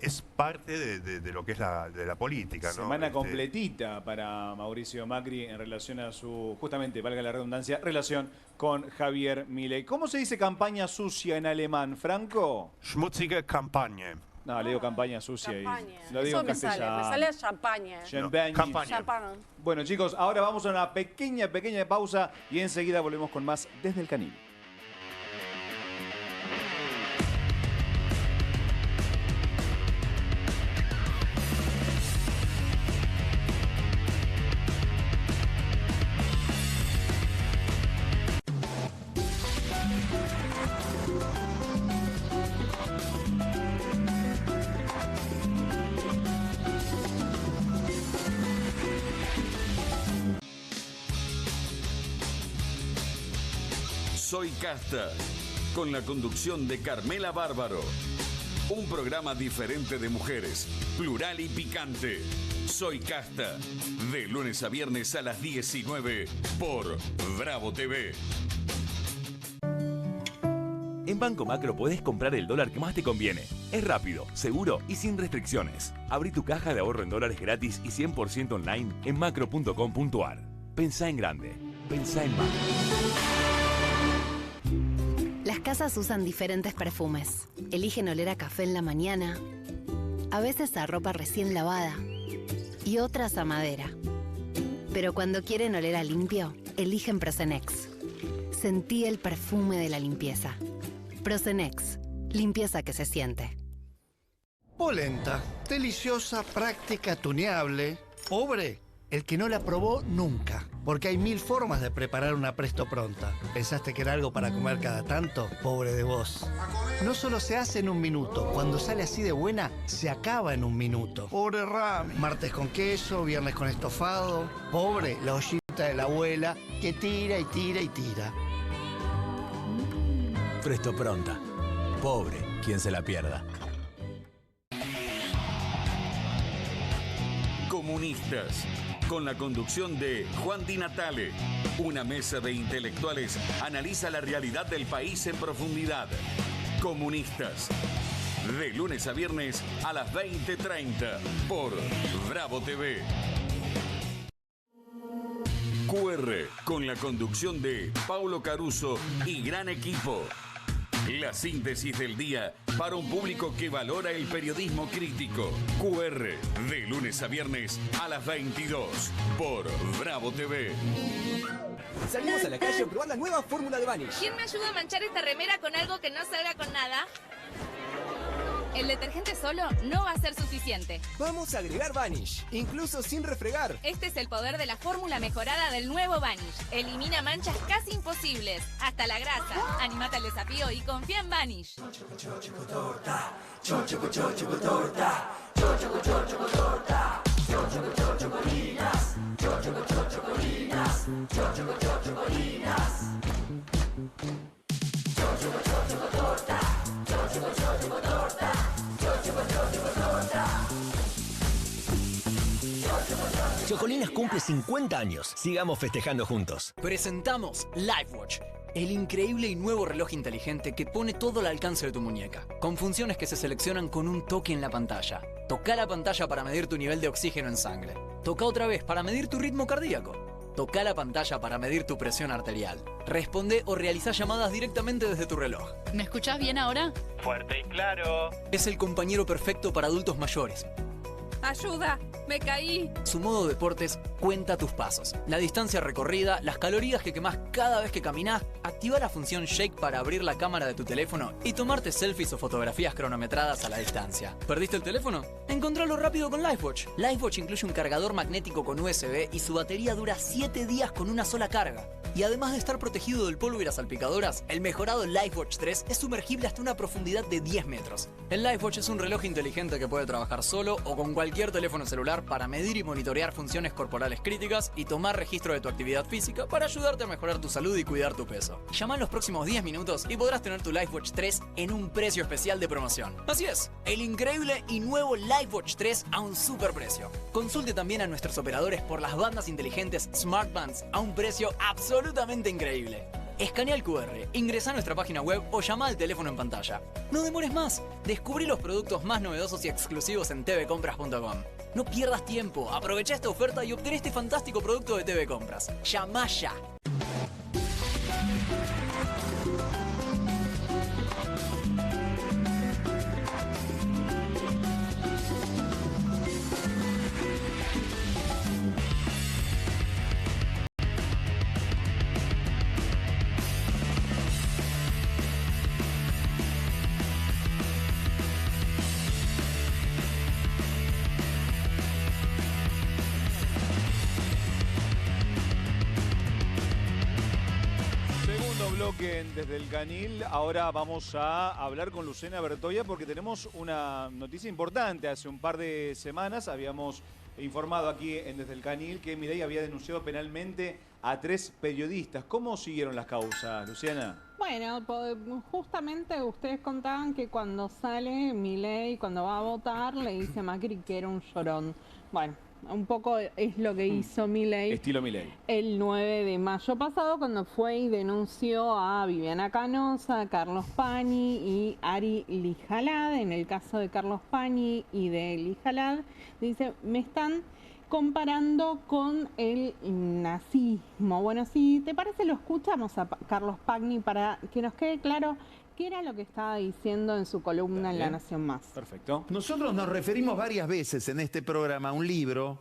es parte de lo que es de la política, ¿no? Semana completita para Mauricio Macri en relación a su, justamente, valga la redundancia, relación con Javier Milei. ¿Cómo se dice campaña sucia en alemán, Franco? Schmutzige Kampagne. No, le digo campaña sucia Campaña. y lo digo Eso en castellano. me sale champaña. Champagne. Campaña. Bueno, chicos, ahora vamos a una pequeña pausa y enseguida volvemos con más Desde el Canil. Soy Casta, con la conducción de Carmela Bárbaro. Un programa diferente de mujeres, plural y picante. Soy Casta, de lunes a viernes a las 19 por Bravo TV. En Banco Macro podés comprar el dólar que más te conviene. Es rápido, seguro y sin restricciones. Abrí tu caja de ahorro en dólares gratis y 100% online en macro.com.ar. Pensá en grande. Pensá en Macro. Las casas usan diferentes perfumes. Eligen oler a café en la mañana, a veces a ropa recién lavada y otras a madera. Pero cuando quieren oler a limpio, eligen Prosenex. Sentí el perfume de la limpieza. Prosenex, limpieza que se siente. Polenta, deliciosa, práctica, tuneable. Pobre, el que no la probó nunca. Porque hay 1000 formas de preparar una Presto Pronta. ¿Pensaste que era algo para comer cada tanto? Pobre de vos. No solo se hace en un minuto. Cuando sale así de buena, se acaba en un minuto. Pobre Rami. Martes con queso, viernes con estofado. Pobre, la ollita de la abuela que tira y tira y tira. Presto Pronta. Pobre quien se la pierda. Comunistas, con la conducción de Juan Di Natale. Una mesa de intelectuales analiza la realidad del país en profundidad. Comunistas, de lunes a viernes a las 20:30 por Bravo TV. QR, con la conducción de Paulo Caruso y gran equipo. La síntesis del día para un público que valora el periodismo crítico. QR, de lunes a viernes a las 22 por Bravo TV. Salimos a la calle a probar la nueva fórmula de Vanish. ¿Quién me ayuda a manchar esta remera con algo que no salga con nada? El detergente solo no va a ser suficiente. Vamos a agregar Vanish, incluso sin refregar. Este es el poder de la fórmula mejorada del nuevo Vanish. Elimina manchas casi imposibles, hasta la grasa. Anímate al desafío y confía en Vanish. Chocolinas cumple 50 años. Sigamos festejando juntos. Presentamos LifeWatch, el increíble y nuevo reloj inteligente que pone todo al alcance de tu muñeca, con funciones que se seleccionan con un toque en la pantalla. Toca la pantalla para medir tu nivel de oxígeno en sangre. Toca otra vez para medir tu ritmo cardíaco. Toca la pantalla para medir tu presión arterial. Responde o realiza llamadas directamente desde tu reloj. ¿Me escuchás bien ahora? Fuerte y claro. Es el compañero perfecto para adultos mayores. ¡Ayuda! Me caí. Su modo deportes cuenta tus pasos, la distancia recorrida, las calorías que quemás cada vez que caminás. Activa la función Shake para abrir la cámara de tu teléfono y tomarte selfies o fotografías cronometradas a la distancia. ¿Perdiste el teléfono? Encontralo rápido con LifeWatch. LifeWatch incluye un cargador magnético con USB y su batería dura 7 días con una sola carga. Y además de estar protegido del polvo y las salpicadoras, el mejorado LifeWatch 3 es sumergible hasta una profundidad de 10 metros. El LifeWatch es un reloj inteligente que puede trabajar solo o con cualquier teléfono celular para medir y monitorear funciones corporales críticas y tomar registro de tu actividad física para ayudarte a mejorar tu salud y cuidar tu peso. Llama en los próximos 10 minutos y podrás tener tu LifeWatch 3 en un precio especial de promoción. Así es, el increíble y nuevo LifeWatch 3 a un super precio. Consulte también a nuestros operadores por las bandas inteligentes Smart Bands a un precio absolutamente increíble. Escanea el QR, ingresa a nuestra página web o llama al teléfono en pantalla. No demores más, descubrí los productos más novedosos y exclusivos en tvcompras.com. No pierdas tiempo, aprovecha esta oferta y obtén este fantástico producto de TV Compras. ¡Llama ya! Desde el Canil, ahora vamos a hablar con Lucena Bertoia porque tenemos una noticia importante. Hace un par de semanas habíamos informado aquí Desde el Canil que Milei había denunciado penalmente a 3 periodistas. ¿Cómo siguieron las causas, Luciana? Bueno, justamente ustedes contaban que cuando sale Milei, cuando va a votar, le dice a Macri que era un llorón. Bueno, un poco es lo que hizo Milei. Estilo Milei. El 9 de mayo pasado, cuando fue y denunció a Viviana Canosa, Carlos Pañi y Ari Lijalad. En el caso de Carlos Pañi y de Lijalad, dice, me están comparando con el nazismo. Bueno, si te parece, lo escuchamos a Carlos Pañi para que nos quede claro qué era lo que estaba diciendo en su columna en La Nación Más. Perfecto. Nosotros nos referimos varias veces en este programa a un libro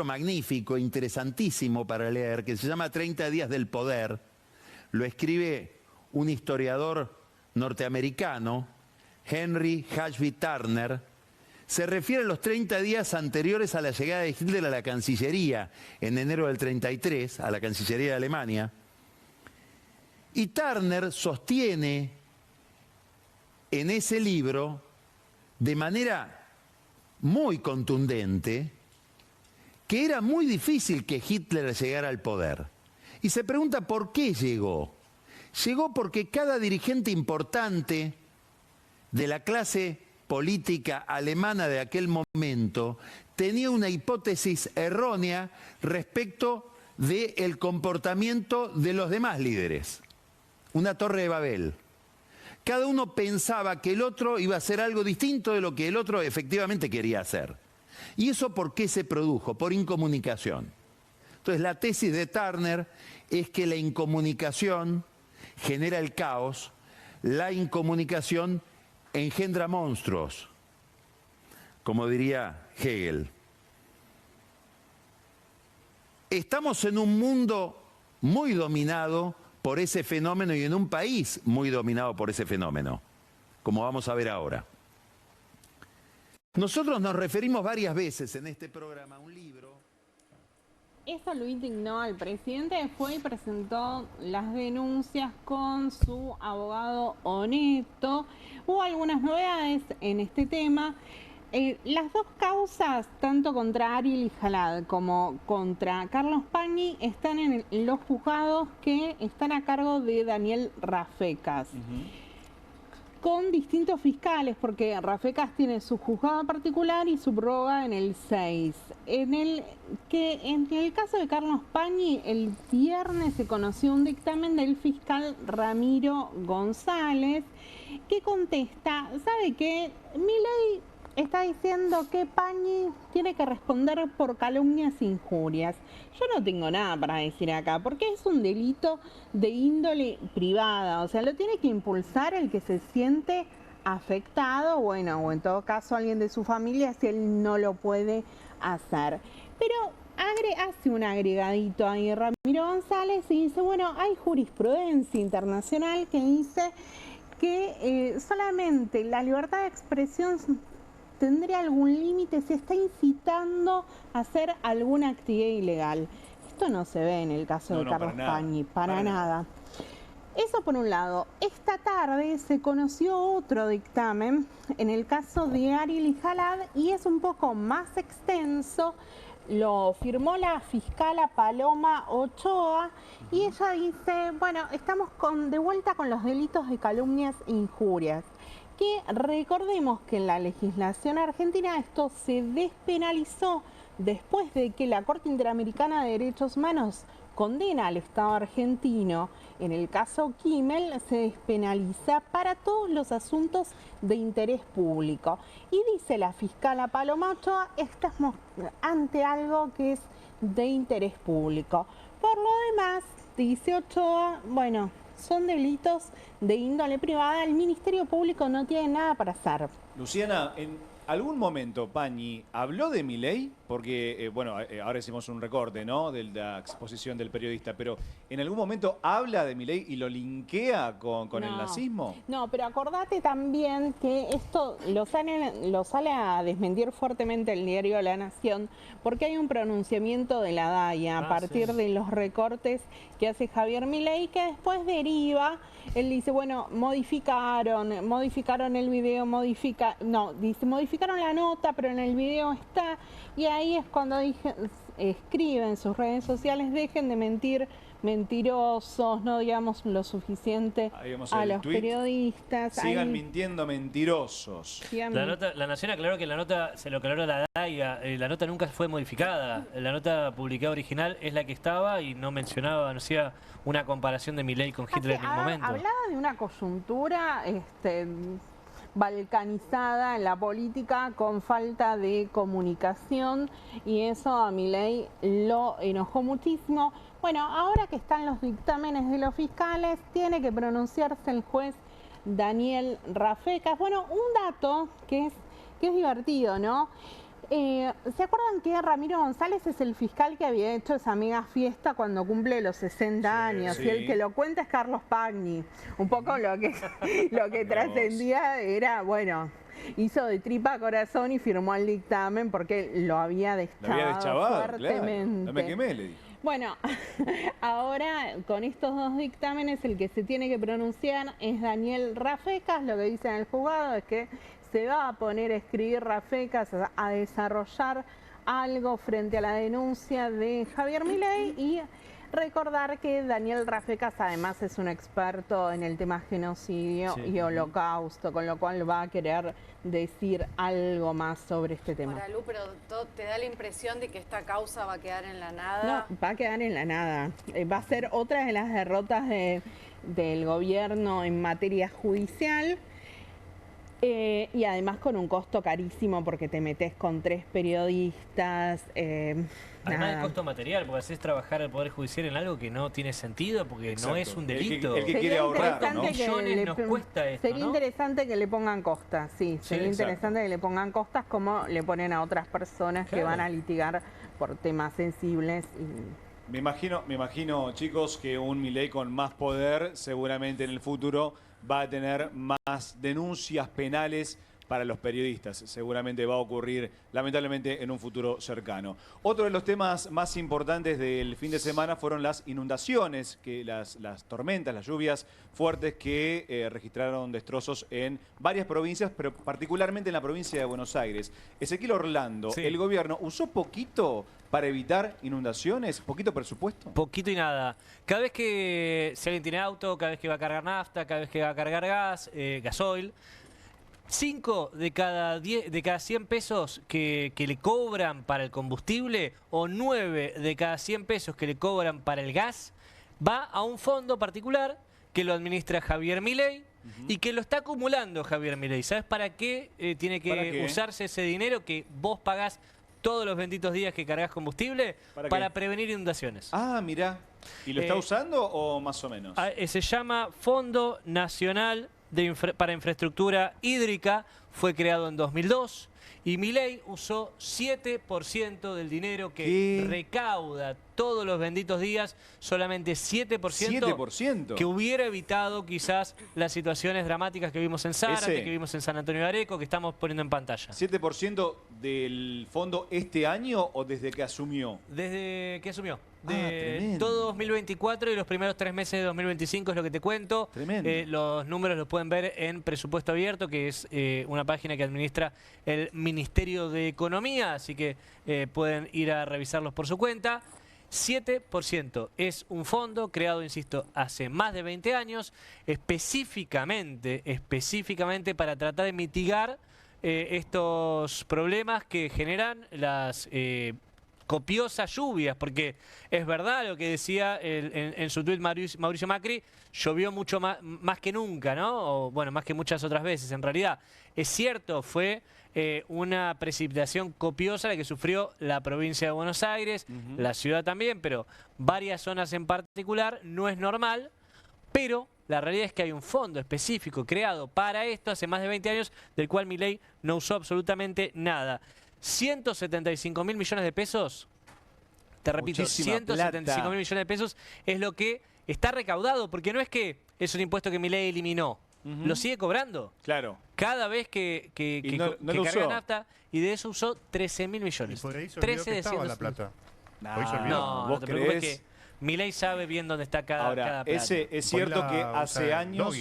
magnífico, interesantísimo para leer, que se llama 30 días del poder. Lo escribe un historiador norteamericano, Henry Hashby Turner. Se refiere a los 30 días anteriores a la llegada de Hitler a la Cancillería, en enero del 33, a la Cancillería de Alemania. Y Turner sostiene en ese libro, de manera muy contundente, que era muy difícil que Hitler llegara al poder. Y se pregunta por qué llegó. Llegó porque cada dirigente importante de la clase política alemana de aquel momento tenía una hipótesis errónea respecto del comportamiento de los demás líderes. Una torre de Babel. Cada uno pensaba que el otro iba a hacer algo distinto de lo que el otro efectivamente quería hacer. ¿Y eso por qué se produjo? Por incomunicación. Entonces la tesis de Turner es que la incomunicación genera el caos, la incomunicación engendra monstruos, como diría Hegel. Estamos en un mundo muy dominado por ese fenómeno y en un país muy dominado por ese fenómeno, como vamos a ver ahora. Nosotros nos referimos varias veces en este programa a un libro. Eso lo indignó al presidente, fue y presentó las denuncias con su abogado Oneto. Hubo algunas novedades en este tema. Las dos causas, tanto contra Ari Lijalad como contra Carlos Pañi, están en los juzgados que están a cargo de Daniel Rafecas. Con distintos fiscales, porque Rafecas tiene su juzgado particular y subroga en el 6. En el caso de Carlos Pañi, el viernes se conoció un dictamen del fiscal Ramiro González que contesta, ¿sabe qué? Milei está diciendo que Pañi tiene que responder por calumnias e injurias. Yo no tengo nada para decir acá, porque es un delito de índole privada. O sea, lo tiene que impulsar el que se siente afectado, bueno, o en todo caso alguien de su familia, si él no lo puede hacer. Pero hace un agregadito ahí Ramiro González y dice, bueno, hay jurisprudencia internacional que dice que solamente la libertad de expresión tendría algún límite si está incitando a hacer alguna actividad ilegal. Esto no se ve en el caso de Carlos Pañi, para nada. Eso por un lado. Esta tarde se conoció otro dictamen en el caso de Ariel y Jalad y es un poco más extenso. Lo firmó la fiscala Paloma Ochoa y ella dice, bueno, estamos de vuelta con los delitos de calumnias e injurias. Que recordemos que en la legislación argentina esto se despenalizó después de que la Corte Interamericana de Derechos Humanos condena al Estado argentino. En el caso Kimmel se despenaliza para todos los asuntos de interés público. Y dice la fiscala Paloma Ochoa, estamos ante algo que es de interés público. Por lo demás, dice Ochoa, bueno, son delitos de índole privada, el Ministerio Público no tiene nada para hacer. Luciana, en algún momento Pañi habló de Milei, porque, bueno, ahora hicimos un recorte, ¿no?, de la exposición del periodista, pero ¿en algún momento habla de Milei y lo linkea con el nazismo? No, pero acordate también que esto lo sale a desmentir fuertemente el diario La Nación, porque hay un pronunciamiento de la DAIA a partir de los recortes que hace Javier Milei, que después deriva, él dice, bueno, modificaron el video, modificaron la nota, pero en el video está, y ahí es cuando escribe en sus redes sociales, dejen de mentir, mentirosos, no digamos lo suficiente a los periodistas. Sigan mintiendo, mentirosos. La Nación aclaró que la nota, se lo aclaró la DAIA, la nota nunca fue modificada. La nota publicada original es la que estaba y no mencionaba, no hacía una comparación de Milei con Hitler en ningún momento. Hablaba de una coyuntura balcanizada en la política con falta de comunicación y eso a Milei lo enojó muchísimo. Bueno, ahora que están los dictámenes de los fiscales, tiene que pronunciarse el juez Daniel Rafecas. Bueno, un dato que es divertido, ¿no? ¿Se acuerdan que Ramiro González es el fiscal que había hecho esa mega fiesta cuando cumple los 60 años? Sí. Y el que lo cuenta es Carlos Pañi. Un poco lo que trascendía era, bueno, hizo de tripa corazón y firmó el dictamen porque lo había deschavado fuertemente. Claro. No me quemé, le dije. Bueno, ahora con estos dos dictámenes el que se tiene que pronunciar es Daniel Rafecas. Lo que dice en el juzgado es que se va a poner a escribir Rafecas, a desarrollar algo frente a la denuncia de Javier Milei y recordar que Daniel Rafecas además es un experto en el tema genocidio y holocausto, con lo cual va a querer decir algo más sobre este tema. Ahora, Lu, pero ¿te da la impresión de que esta causa va a quedar en la nada? No, va a quedar en la nada. Va a ser otra de las derrotas del gobierno en materia judicial. Y además con un costo carísimo porque te metes con 3 periodistas. Además del costo material, porque haces trabajar al Poder Judicial en algo que no tiene sentido, porque no es un delito. El que quiere ahorrar, ¿no? Millones nos cuesta esto, Sería interesante que le pongan costas, sería interesante que le pongan costas como le ponen a otras personas que van a litigar por temas sensibles. Me imagino, chicos, que un Milei con más poder seguramente en el futuro va a tener más denuncias penales para los periodistas. Seguramente va a ocurrir, lamentablemente, en un futuro cercano. Otro de los temas más importantes del fin de semana fueron las inundaciones, que las tormentas, las lluvias fuertes que registraron destrozos en varias provincias, pero particularmente en la provincia de Buenos Aires. Ezequiel Orlando, ¿el gobierno usó poquito para evitar inundaciones? ¿Poquito presupuesto? Poquito y nada. Cada vez que, si alguien tiene auto, cada vez que va a cargar nafta, cada vez que va a cargar gas, gasoil, 5 de cada 100 pesos que le cobran para el combustible o 9 de cada 100 pesos que le cobran para el gas va a un fondo particular que lo administra Javier Milei y que lo está acumulando Javier Milei. ¿Sabes para qué tiene que usarse ese dinero que vos pagás todos los benditos días que cargas combustible? Para prevenir inundaciones. Ah, mirá. ¿Y lo está usando o más o menos? Se llama Fondo Nacional para Infraestructura Hídrica. Fue creado en 2002. Y Milei usó 7% del dinero que recauda todos los benditos días, solamente 7%, que hubiera evitado quizás las situaciones dramáticas que vimos en Zárate, que vimos en San Antonio de Areco, que estamos poniendo en pantalla. ¿7% del fondo este año o desde que asumió? Desde que asumió. De todo 2024 y los primeros 3 meses de 2025 es lo que te cuento. Los números los pueden ver en Presupuesto Abierto, que es una página que administra el Ministerio de Economía, así que pueden ir a revisarlos por su cuenta. 7% es un fondo creado, insisto, hace más de 20 años, específicamente para tratar de mitigar estos problemas que generan las copiosas lluvias, porque es verdad lo que decía en su tuit Mauricio Macri, llovió mucho más que nunca, ¿no? O, bueno, más que muchas otras veces, en realidad. Es cierto, fue una precipitación copiosa la que sufrió la provincia de Buenos Aires, la ciudad también, pero varias zonas en particular. No es normal, pero la realidad es que hay un fondo específico creado para esto hace más de 20 años, del cual Milei no usó absolutamente nada. 175.000 millones de pesos, te repito, 175.000 millones de pesos es lo que está recaudado, porque no es que es un impuesto que Milei eliminó, lo sigue cobrando. Claro. Cada vez que carga nafta, y de eso usó 13.000 millones. Y por ahí se 13 olvidó que de estaba 100. la plata. No, te preocupes que Milei sabe bien dónde está cada plata. Es cierto que hace años...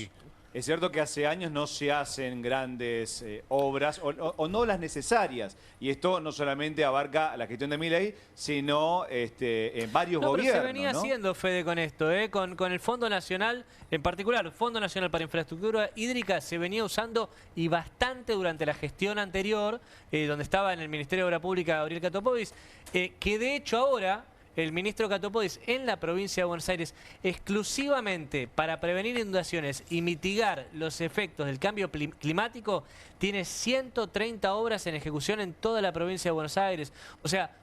Es cierto que hace años no se hacen grandes obras o no las necesarias. Y esto no solamente abarca la gestión de Milei, sino en varios gobiernos. Pero se venía haciendo, Fede, con esto, con el Fondo Nacional, en particular, el Fondo Nacional para Infraestructura Hídrica, se venía usando y bastante durante la gestión anterior, donde estaba en el Ministerio de Obra Pública Gabriel Catopodis, que de hecho ahora... El ministro Catopodis en la provincia de Buenos Aires, exclusivamente para prevenir inundaciones y mitigar los efectos del cambio climático, tiene 130 obras en ejecución en toda la provincia de Buenos Aires. O sea,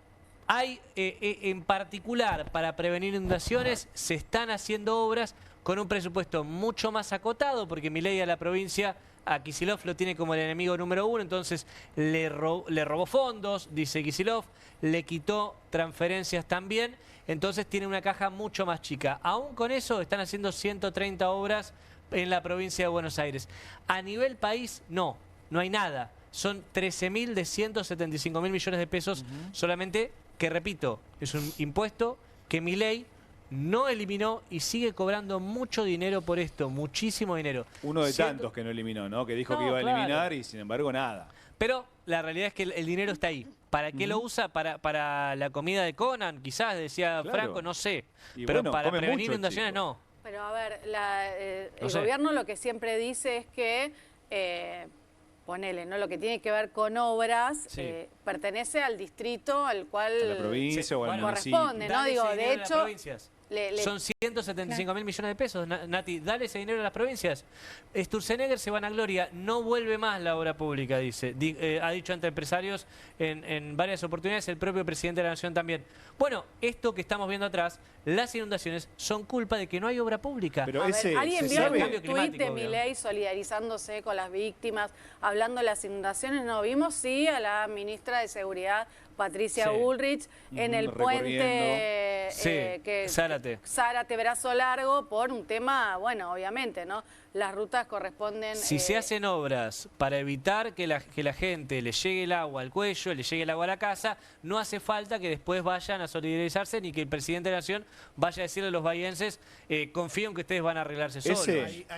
hay en particular para prevenir inundaciones, se están haciendo obras con un presupuesto mucho más acotado, porque Milei a la provincia... A Kicillof lo tiene como el enemigo número 1, entonces le robó fondos, dice Kicillof, le quitó transferencias también, entonces tiene una caja mucho más chica. Aún con eso están haciendo 130 obras en la provincia de Buenos Aires. A nivel país, no hay nada. Son 13.000 de 175.000 millones de pesos solamente, que repito, es un impuesto que Milei no eliminó y sigue cobrando mucho dinero por esto, muchísimo dinero. Uno de tantos que no eliminó, ¿no? Que dijo que iba a eliminar y sin embargo nada. Pero la realidad es que el dinero está ahí. ¿Para qué lo usa? Para la comida de Conan, quizás, decía Franco, no sé. Pero bueno, para prevenir inundaciones no. Pero a ver, el gobierno lo que siempre dice es que... ponele, ¿no? Lo que tiene que ver con obras pertenece al distrito al cual a la provincia o al corresponde, ¿no? Digo, de hecho, son 175.000 millones de pesos, Nati, dale ese dinero a las provincias. Sturzenegger se vanagloria, no vuelve más la obra pública, dice. Ha dicho ante empresarios en varias oportunidades, el propio presidente de la Nación también. Bueno, esto que estamos viendo atrás, las inundaciones son culpa de que no hay obra pública. Pero ¿alguien vio el tuit de Milei solidarizándose con las víctimas, hablando de las inundaciones? No, vimos sí a la ministra de Seguridad, Patricia Bullrich, en el puente Zárate, Brazo Largo, por un tema, bueno, obviamente, ¿no? Las rutas corresponden... Si se hacen obras para evitar que la gente le llegue el agua al cuello, le llegue el agua a la casa, no hace falta que después vayan a solidarizarse ni que el presidente de la Nación vaya a decirle a los bahienses, confío en que ustedes van a arreglarse solos.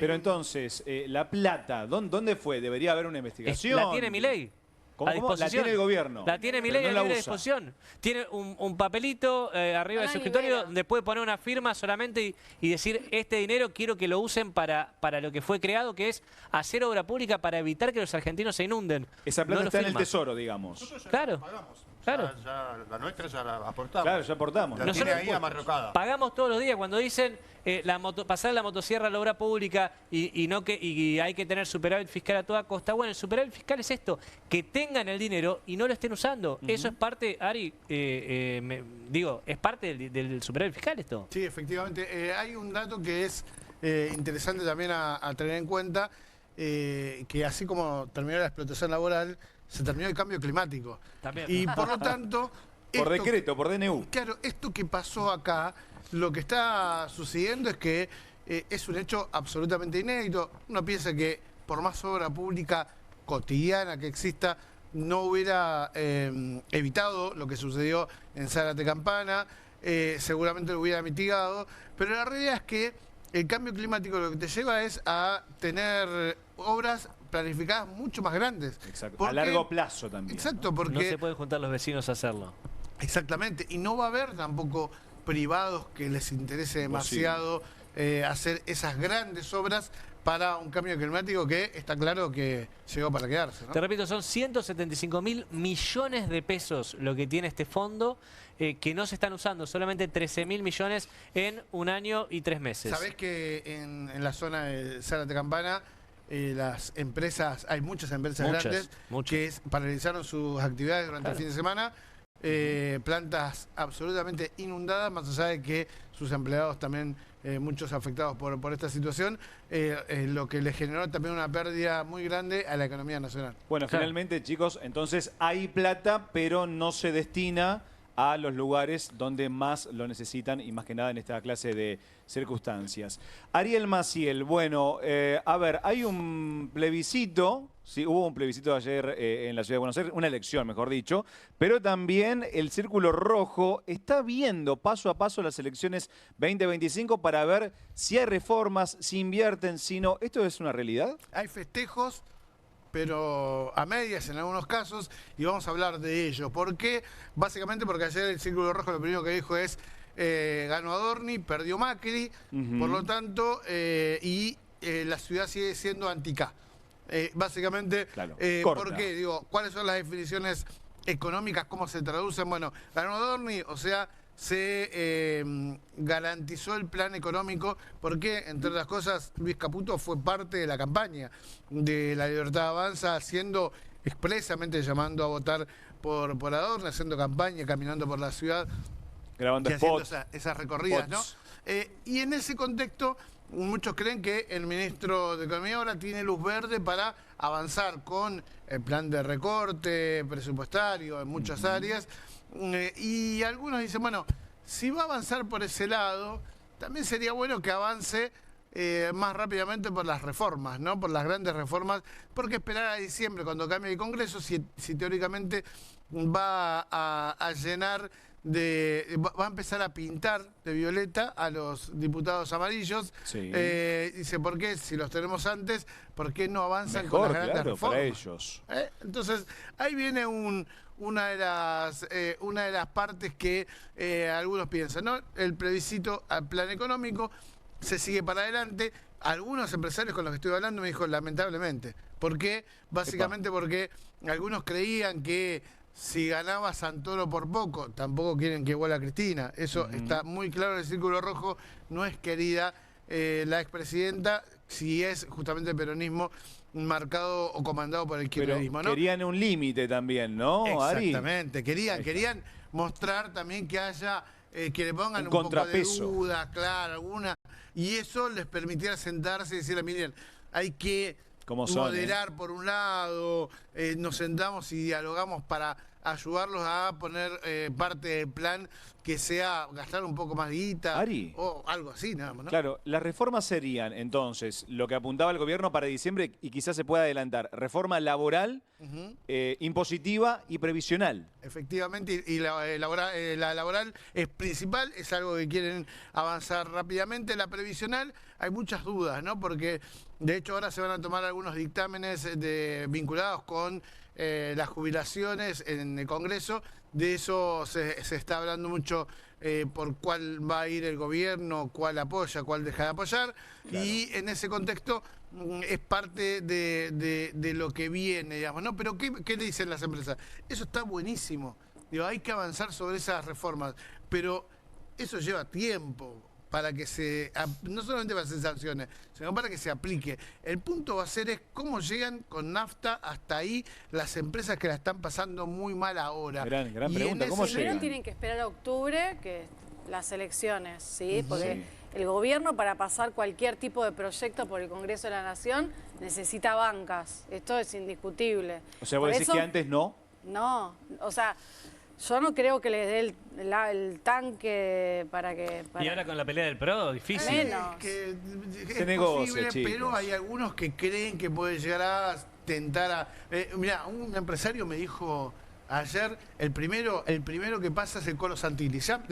Pero entonces, la plata, ¿dónde fue? Debería haber una investigación. La tiene Milei. ¿Cómo? La tiene el gobierno. La tiene Milei a libre disposición. Tiene un papelito arriba de su escritorio donde puede poner una firma solamente y decir, este dinero quiero que lo usen para lo que fue creado, que es hacer obra pública para evitar que los argentinos se inunden. Esa plata está en el tesoro, digamos. Claro. Claro. La nuestra ya la aportamos. Claro, ya aportamos. La tiene ahí amarrocada. Pagamos todos los días cuando dicen pasar la motosierra a la obra pública y hay que tener superávit fiscal a toda costa. Bueno, el superávit fiscal es esto, que tengan el dinero y no lo estén usando. Eso es parte, Ari, es parte del superávit fiscal esto. Sí, efectivamente. Hay un dato que es interesante también a tener en cuenta, que así como terminó la explotación laboral, se terminó el cambio climático. También. Y por lo tanto... Por decreto, por DNU. Claro, esto que pasó acá, lo que está sucediendo es que es un hecho absolutamente inédito. Uno piensa que por más obra pública cotidiana que exista, no hubiera evitado lo que sucedió en Zárate Campana, seguramente lo hubiera mitigado, pero la realidad es que el cambio climático lo que te lleva es a tener obras planificadas mucho más grandes. Exacto. A largo plazo también. Exacto, porque... No se pueden juntar los vecinos a hacerlo. Exactamente, y no va a haber tampoco privados que les interese demasiado hacer esas grandes obras para un cambio climático que está claro que llegó para quedarse, ¿no? Te repito, son 175.000 millones de pesos lo que tiene este fondo que no se están usando, solamente 13.000 millones en 1 año y 3 meses. ¿Sabés que en la zona de Zárate Campana las empresas, hay muchas empresas grandes que paralizaron sus actividades durante el fin de semana? Plantas absolutamente inundadas, más allá de que sus empleados también, muchos afectados por esta situación, lo que le generó también una pérdida muy grande a la economía nacional. Bueno, finalmente, chicos, entonces hay plata, pero no se destina a los lugares donde más lo necesitan y más que nada en esta clase de circunstancias. Ariel Maciel, bueno, a ver, hay un plebiscito, sí, hubo un plebiscito ayer en la Ciudad de Buenos Aires, una elección, mejor dicho, pero también el Círculo Rojo está viendo paso a paso las elecciones 2025 para ver si hay reformas, si invierten, si no. ¿Esto es una realidad? Hay festejos, pero a medias en algunos casos, y vamos a hablar de ello. ¿Por qué? Básicamente porque ayer el Círculo Rojo lo primero que dijo es ganó Adorni, perdió Macri, por lo tanto, la ciudad sigue siendo anti-K. Básicamente, ¿por qué? Digo, ¿cuáles son las definiciones económicas? ¿Cómo se traducen? Bueno, ganó Adorni, o sea, se garantizó el plan económico porque, entre otras cosas, Luis Caputo fue parte de la campaña de La Libertad Avanza, haciendo expresamente llamando a votar por Adorni, haciendo campaña, caminando por la ciudad, grabando spots, esas recorridas, ¿no? Y en ese contexto, muchos creen que el ministro de Economía ahora tiene luz verde para avanzar con el plan de recorte presupuestario en muchas áreas. Y algunos dicen, bueno, si va a avanzar por ese lado, también sería bueno que avance más rápidamente por las reformas, ¿no? Por las grandes reformas, porque esperar a diciembre, cuando cambie el Congreso, si teóricamente va a llenar va a empezar a pintar de violeta a los diputados amarillos. Dice, ¿por qué? Si los tenemos antes, ¿por qué no avanzan con las grandes reformas? Para ellos. Entonces, ahí viene una de las partes que algunos piensan, ¿no? El plebiscito al plan económico se sigue para adelante. Algunos empresarios con los que estoy hablando me dijo, lamentablemente. ¿Por qué? Básicamente porque algunos creían que si ganaba Santoro por poco, tampoco quieren que vuelva Cristina. Eso está muy claro en el Círculo Rojo. No es querida la expresidenta, si es justamente el peronismo marcado o comandado por el kirchnerismo, Pero ¿no? querían un límite también, ¿no, Ari? Exactamente. Querían mostrar también que haya, que le pongan un contrapeso, poco de duda, claro, alguna. Y eso les permitiera sentarse y decirle, miren, hay que moderar por un lado, nos sentamos y dialogamos para ayudarlos a poner parte del plan que sea gastar un poco más de guita, Ari, o algo así, nada más, ¿no? Claro, las reformas serían, entonces, lo que apuntaba el gobierno para diciembre y quizás se pueda adelantar, reforma laboral, impositiva y previsional. Efectivamente, y la laboral es principal, es algo que quieren avanzar rápidamente. La previsional, hay muchas dudas, ¿no? Porque, de hecho, ahora se van a tomar algunos dictámenes vinculados con las jubilaciones en el Congreso. De eso se está hablando mucho, por cuál va a ir el gobierno, cuál apoya, cuál deja de apoyar. Claro. Y en ese contexto es parte de lo que viene, digamos, ¿no? Pero ¿qué le dicen las empresas? Eso está buenísimo. Digo, hay que avanzar sobre esas reformas, pero eso lleva tiempo para que no solamente para hacer sanciones, sino para que se aplique. El punto va a ser es cómo llegan con nafta hasta ahí las empresas que la están pasando muy mal ahora. Gran pregunta, ¿cómo llegan? Primero tienen que esperar a octubre, que las elecciones, ¿sí? Porque el gobierno para pasar cualquier tipo de proyecto por el Congreso de la Nación necesita bancas. Esto es indiscutible. O sea, vos Por decís eso, que antes no. No, o sea, yo no creo que les dé el tanque para que... Y ahora con la pelea del PRO, difícil. Menos. Que Se es negocia, posible, chicos. pero hay algunos que creen que puede llegar a tentar a... mira, un empresario me dijo ayer, el primero que pasa es el Colo Santilli. Ya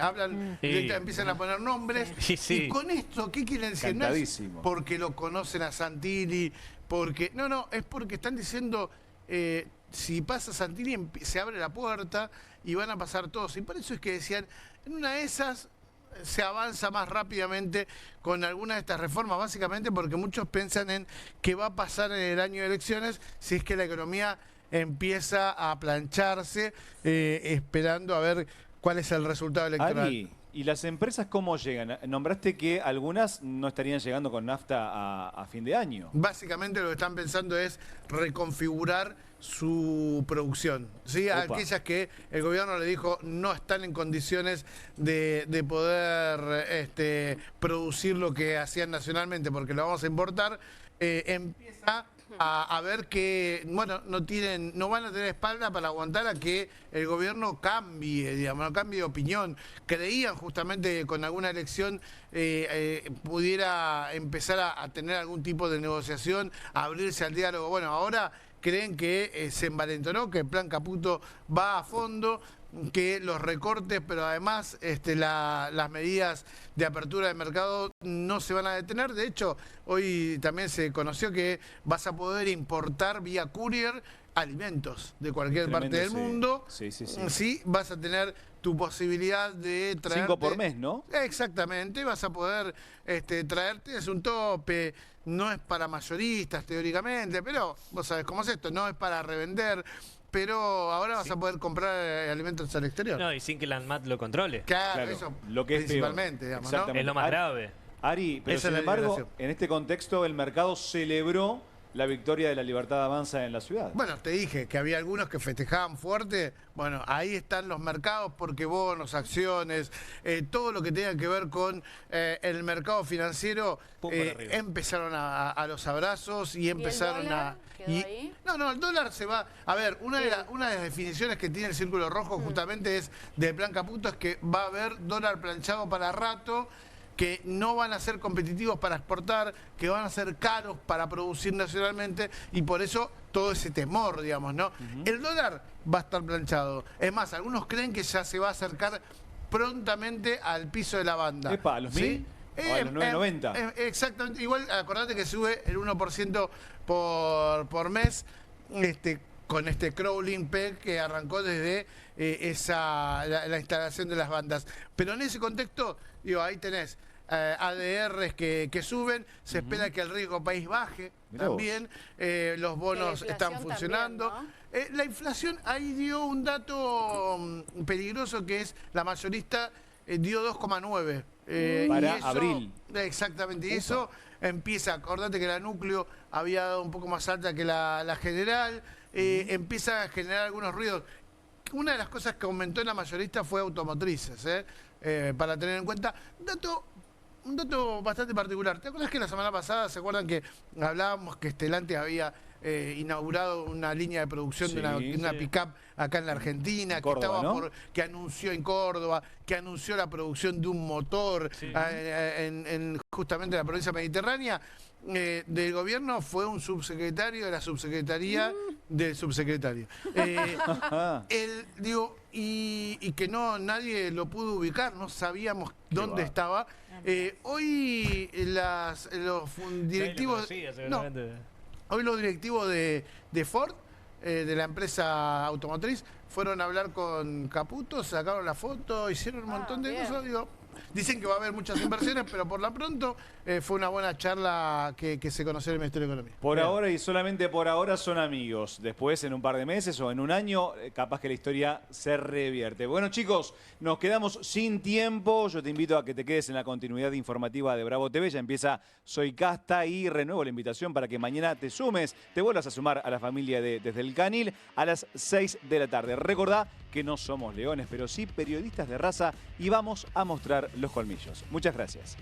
hablan, empiezan a poner nombres. Y con esto, ¿qué quieren decir? No es Cantadísimo. porque lo conocen a Santilli, porque... No, es porque están diciendo... si pasa Santilli, se abre la puerta y van a pasar todos. Y por eso es que decían, en una de esas se avanza más rápidamente con alguna de estas reformas, básicamente porque muchos piensan en qué va a pasar en el año de elecciones si es que la economía empieza a plancharse, esperando a ver cuál es el resultado electoral. Ari, ¿y las empresas cómo llegan? Nombraste que algunas no estarían llegando con nafta a fin de año. Básicamente lo que están pensando es reconfigurar su producción. ¿Sí? Aquellas que el gobierno le dijo no están en condiciones de poder producir lo que hacían nacionalmente porque lo vamos a importar, empieza a ver que, bueno, no van a tener espalda para aguantar a que el gobierno cambie, digamos, no cambie de opinión. Creían justamente que con alguna elección pudiera empezar a tener algún tipo de negociación, a abrirse al diálogo. Bueno, ahora creen que se envalentonó, que el plan Caputo va a fondo, que los recortes, pero además las medidas de apertura de mercado no se van a detener. De hecho, hoy también se conoció que vas a poder importar vía courier alimentos de cualquier parte del mundo. Sí. Sí, vas a tener tu posibilidad de traerte... 5 por mes, ¿no? Exactamente, vas a poder traerte, es un tope, no es para mayoristas teóricamente, pero vos sabés cómo es esto, no es para revender, pero ahora vas a poder comprar alimentos al exterior. No, y sin que la ANMAT lo controle. Claro, eso lo que es principalmente, digamos, ¿no? Es lo más grave. Ari, pero Esa sin es la embargo, liberación. en este contexto el mercado celebró la victoria de la Libertad Avanza en la ciudad. Bueno, te dije que había algunos que festejaban fuerte. Bueno, ahí están los mercados porque bonos, acciones, todo lo que tenga que ver con el mercado financiero, empezaron a los abrazos y empezaron ¿Y el dólar quedó ahí? No, el dólar se va... A ver, una de las definiciones que tiene el Círculo Rojo justamente es del plan Caputo, es que va a haber dólar planchado para rato, que no van a ser competitivos para exportar, que van a ser caros para producir nacionalmente, y por eso todo ese temor, digamos, ¿no? El dólar va a estar planchado. Es más, algunos creen que ya se va a acercar prontamente al piso de la banda. Epa, ¿a los 1000? ¿O a los 9.90? Exactamente. Igual, acordate que sube el 1% por mes, con este crawling peg que arrancó desde la instalación de las bandas. Pero en ese contexto, digo, ahí tenés ADRs que suben, se espera que el riesgo país baje también, los bonos están funcionando. También, ¿no? La inflación, ahí dio un dato peligroso, que es la mayorista dio 2,9. Para y eso, abril. Exactamente, y eso empieza, acordate que la núcleo había dado un poco más alta que la general, empieza a generar algunos ruidos. Una de las cosas que aumentó en la mayorista fue automotrices, para tener en cuenta. Un dato bastante particular. ¿Te acuerdas que la semana pasada, se acuerdan que hablábamos que Stellantis había inaugurado una línea de producción de una pick-up acá en la Argentina, Córdoba, que, ¿no? que anunció en Córdoba, que anunció la producción de un motor en justamente la provincia mediterránea? Del gobierno fue un subsecretario de la subsecretaría del subsecretario. Y que nadie lo pudo ubicar, no sabíamos dónde estaba. Hoy los directivos... Hoy los directivos de Ford, de la empresa automotriz, fueron a hablar con Caputo, sacaron la foto, hicieron un montón de cosas. Dicen que va a haber muchas inversiones, pero por lo pronto fue una buena charla que se conoció en el Ministerio de Economía. Por ahora y solamente por ahora son amigos. Después, en un par de meses o en un año, capaz que la historia se revierte. Bueno, chicos, nos quedamos sin tiempo. Yo te invito a que te quedes en la continuidad informativa de Bravo TV. Ya empieza Soy Casta y renuevo la invitación para que mañana te sumes, te vuelvas a sumar a la familia de Desde el Canil a las 6 de la tarde. Recordá que no somos leones, pero sí periodistas de raza y vamos a mostrar los colmillos. Muchas gracias.